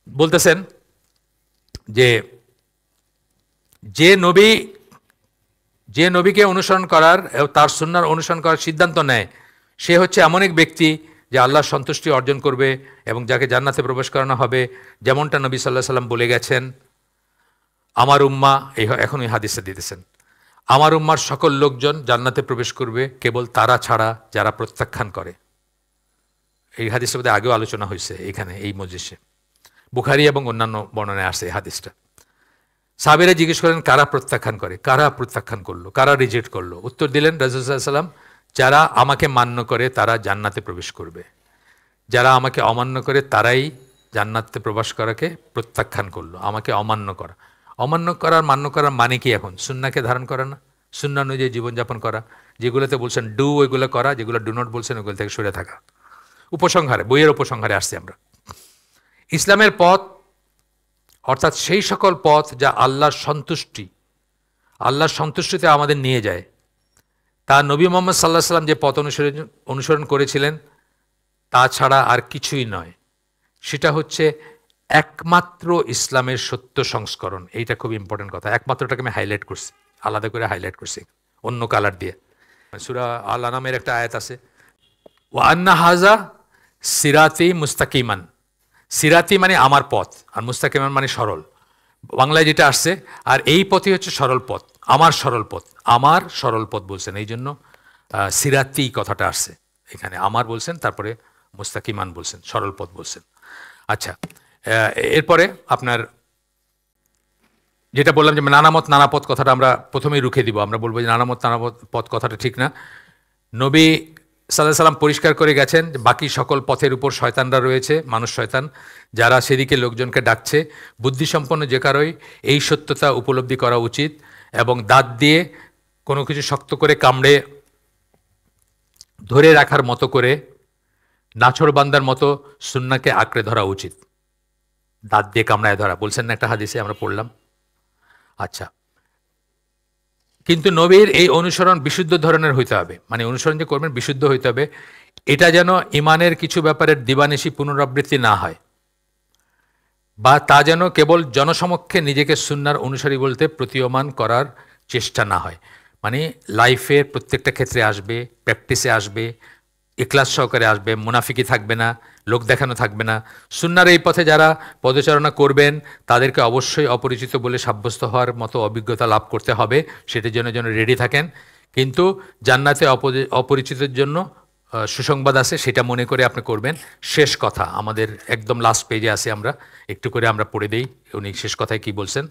বলতেছেন যে যে নবীকে অনুসরণ করার, তার সুন্নাহর অনুসরণ করার সিদ্ধান্ত নেয়, সে হচ্ছে এমন এক ব্যক্তি যে আল্লাহর সন্তুষ্টি অর্জন করবে এবং যাকে জান্নাতে প্রবেশ করানো হবে, যেমনটা নবী সাল্লাল্লাহু আলাইহি সাল্লাম বলে গেছেন। আমার উম্মাহ, এখন এই হাদিসটা দিতেছেন, আমার উম্মার সকল লোকজন জান্নাতে প্রবেশ করবে কেবল তারা ছাড়া যারা প্রত্যাখ্যান করে। এই হাদিসের মধ্যে আগেও আলোচনা হয়েছে এখানে এই মজলিসে, বুখারী এবং অন্যান্য বর্ণনায় আসছে এই হাদিসটা। সাহাবীরা জিজ্ঞেস করেন কারা প্রত্যাখ্যান করে, কারা প্রত্যাখ্যান করলো, কারা রিজেক্ট করলো? উত্তর দিলেন রাসূল সাল্লাল্লাহু আলাইহি সাল্লাম, যারা আমাকে মান্য করে তারা জান্নাতে প্রবেশ করবে, যারা আমাকে অমান্য করে তারাই জান্নাতে প্রবেশ করাকে প্রত্যাখ্যান করলো। আমাকে অমান্য করার মান্য করার মানে কি? এখন সুন্নাহকে ধারণ করা না, সুন্নাহ অনুযায়ী জীবনযাপন করা, যেগুলোতে বলছেন ডু ওইগুলো করা, যেগুলো ডু নট বলছেন ওগুলো থেকে সরে থাকা। উপসংহারে, বইয়ের উপসংহারে আসছি আমরা। ইসলামের পথ অর্থাৎ সেই সকল পথ যা আল্লাহর সন্তুষ্টিতে আমাদের নিয়ে যায়, তা নবী মুহাম্মদ সাল্লাল্লাহু আলাইহি সাল্লাম যে পথ অনুসরণ করেছিলেন তা ছাড়া আর কিছুই নয়। সেটা হচ্ছে একমাত্র ইসলামের সত্য সংস্করণ। এইটা খুব ইম্পর্টেন্ট কথা। একমাত্রটাকে আমি হাইলাইট করছি, আলাদা করে হাইলাইট করছি অন্য কালার দিয়ে। সূরা আল আনামের একটা আয়াত আছে, ওয়া আন্না হাযা সিরাতি মুস্তাকিমান। সিরাতি মানে আমার পথ, আর মুস্তাকিমান মানে সরল, বাংলায় যেটা আসছে। আর এই পথই হচ্ছে সরল পথ, আমার সরল পথ বলছেন, এই জন্য সিরাতি কথাটা আসছে এখানে। আমার বলছেন, তারপরে মুস্তাকিমান বলছেন, সরল পথ বলছেন। আচ্ছা, এরপরে আপনার যেটা বললাম যে নানামত নানাপথ কথাটা আমরা প্রথমেই রুখে দিব। আমরা বলবো যে নানামত নানাপথ কথাটা ঠিক না। নবী সাল্লাল্লাহু আলাইহি সাল্লাম পরিষ্কার করে গেছেন বাকি সকল পথের উপর শয়তানরা রয়েছে, মানুষ শয়তান, যারা সেদিকে লোকজনকে ডাকছে। বুদ্ধিসম্পন্ন যে কারোই এই সত্যতা উপলব্ধি করা উচিত এবং দাঁত দিয়ে কোনো কিছু শক্ত করে কামড়ে ধরে রাখার মতো করে, নাছোড়বান্দার মতো সুন্নাহকে আঁকড়ে ধরা উচিত। দাঁত দিয়ে কামড়ায় ধরা বলছেন না একটা হাদিসে আমরা পড়লাম। আচ্ছা, কিন্তু নবীর এই অনুসরণ বিশুদ্ধ ধরনের হইতে হবে, মানে অনুসরণ যে করবেন বিশুদ্ধ হইতে হবে। এটা যেন ইমানের কিছু ব্যাপারের দিবানিশি পুনরাবৃত্তি না হয়, বা তা যেন কেবল জনসমক্ষে নিজেকে সুন্নাহর অনুসারী বলতে প্রতীয়মান করার চেষ্টা না হয়। মানে লাইফের প্রত্যেকটা ক্ষেত্রে আসবে, প্র্যাকটিসে আসবে, ইখলাস সহকারে আসবে, মুনাফিকি থাকবে না, লোক দেখানো থাকবে না। সুন্নাহর এই পথে যারা পদচারণা করবেন তাদেরকে অবশ্যই অপরিচিত বলে সাব্যস্ত হওয়ার মতো অভিজ্ঞতা লাভ করতে হবে, সেটার জন্য যেন রেডি থাকেন। কিন্তু জান্নাতে অপরিচিতের জন্য সুসংবাদ আছে, সেটা মনে করে আপনি করবেন। শেষ কথা আমাদের একদম লাস্ট পেজে আছে, আমরা একটু করে আমরা পড়ে দেই উনি শেষ কথায় কি বলছেন।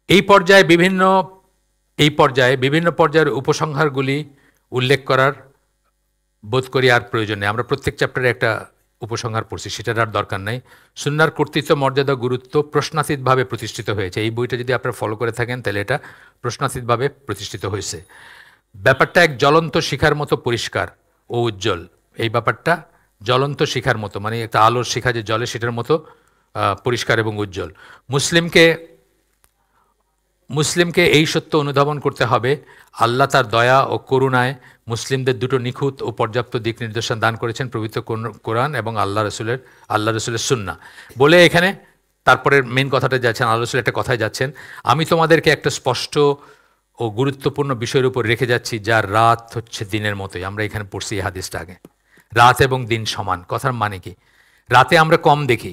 এই পর্যায়ে বিভিন্ন পর্যায়ের উপসংহারগুলি উল্লেখ করার বোধ করি আর প্রয়োজন নেই। আমরা প্রত্যেক চ্যাপ্টারে একটা উপসংহার পড়ছি, সেটার আর দরকার নেই। সুন্নাহর কর্তৃত্ব, মর্যাদা, গুরুত্ব প্রশ্নাতীতভাবে প্রতিষ্ঠিত হয়েছে। এই বইটা যদি আপনারা ফলো করে থাকেন তাহলে এটা প্রশ্নাতীতভাবে প্রতিষ্ঠিত হয়েছে। ব্যাপারটা এক জ্বলন্ত শিখার মতো পরিষ্কার ও উজ্জ্বল। এই ব্যাপারটা জ্বলন্ত শিখার মতো, মানে একটা আলোর শিখা যে জ্বলে সেটার মতো পরিষ্কার এবং উজ্জ্বল। মুসলিমকে এই সত্য অনুধাবন করতে হবে, আল্লাহ তার দয়া ও করুণায় মুসলিমদের দুটো নিখুঁত ও পর্যাপ্ত দিক নির্দেশনা দান করেছেন, পবিত্র কোরআন এবং আল্লাহ রসুলের সুন্নাহ। বলে এখানে তারপরের মেন কথাটা যাচ্ছেন, আল্লাহ রসুল একটা কথায় যাচ্ছেন, আমি তোমাদেরকে একটা স্পষ্ট ও গুরুত্বপূর্ণ বিষয়ের উপর রেখে যাচ্ছি, যার রাত হচ্ছে দিনের মতোই। আমরা এখানে পড়ছি এই হাদিসটা আগে, রাত এবং দিন সমান। কথার মানে কি? রাতে আমরা কম দেখি,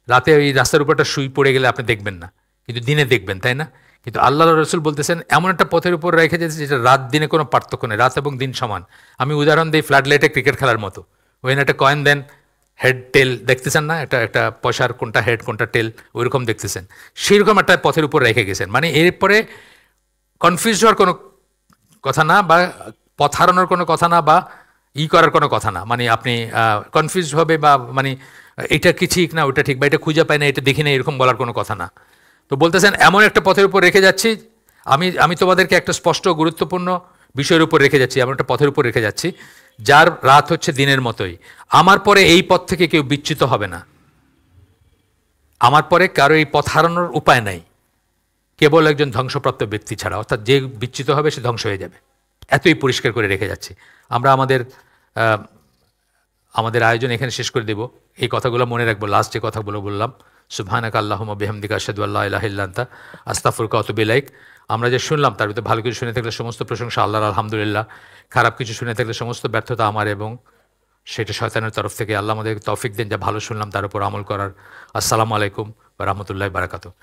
রাতে ওই রাস্তার উপরটা শুই পড়ে গেলে আপনি দেখবেন না, কিন্তু দিনে দেখবেন, তাই না? কিন্তু আল্লাহ রসুল বলতেছেন এমন একটা পথের উপর রেখে যাচ্ছে যেটা রাত দিনে কোনো পার্থক্য নেই, রাত এবং দিন সমান। আমি উদাহরণ দিই ফ্লাড লাইটে ক্রিকেট খেলার মতো। ওইখানে একটা কয়েন দেন, হেড টেল দেখতেছেন না, একটা পয়সার কোনটা হেড কোনটা টেল, ওইরকম দেখতেছেন। সেইরকম একটা পথের উপর রেখে গেছেন, মানে এরপরে কনফিউজ হওয়ার কোনো কথা না, বা পথ হারানোর কোনো কথা না, বা করার কোনো কথা না। মানে আপনি কনফিউজ হবে, বা মানে এটা কি ঠিক না ওটা ঠিক, বা এটা খুঁজে পাই না, এটা দেখি না, এরকম বলার কোনো কথা না। তো বলতেছেন এমন একটা পথের উপর রেখে যাচ্ছি, আমি তোমাদেরকে একটা স্পষ্ট গুরুত্বপূর্ণ বিষয়ের উপর রেখে যাচ্ছি, এমন একটা পথের উপর রেখে যাচ্ছি যার রাত হচ্ছে দিনের মতোই। আমার পরে এই পথ থেকে কেউ বিচ্যুত হবে না। আমার পরে কারো এই পথ হারানোর উপায় নাই, কেবল একজন ধ্বংসপ্রাপ্ত ব্যক্তি ছাড়া, অর্থাৎ যে বিচ্যুত হবে সে ধ্বংস হয়ে যাবে। এতই পরিষ্কার করে রেখে যাচ্ছে। আমরা আহ, আমাদের আয়োজন এখানে শেষ করে দেব। এই কথাগুলো মনে রাখবো, লাস্ট যে কথাগুলো বললাম, সুবহানাকা আল্লাহুম্মা বিহামদিকা আশহাদু আল্লা ইলাহা ইল্লা আনতা আস্তাগফিরুকা ওয়া আতুবু ইলাইক। আমরা যে শুনলাম তার ভিতরে ভালো কিছু শুনে থাকলে সমস্ত প্রশংসা আল্লাহর, আলহামদুলিল্লাহ। খারাপ কিছু শুনে থাকলে সমস্ত ব্যর্থতা আমার, এবং সেটা শয়তানের তরফ থেকে। আল্লাহ আমাদের তৌফিক দেন যা ভালো শুনলাম তার উপর আমল করার। আসসালামু আলাইকুম ওয়া রাহমাতুল্লাহি ওয়া বারাকাতুহু।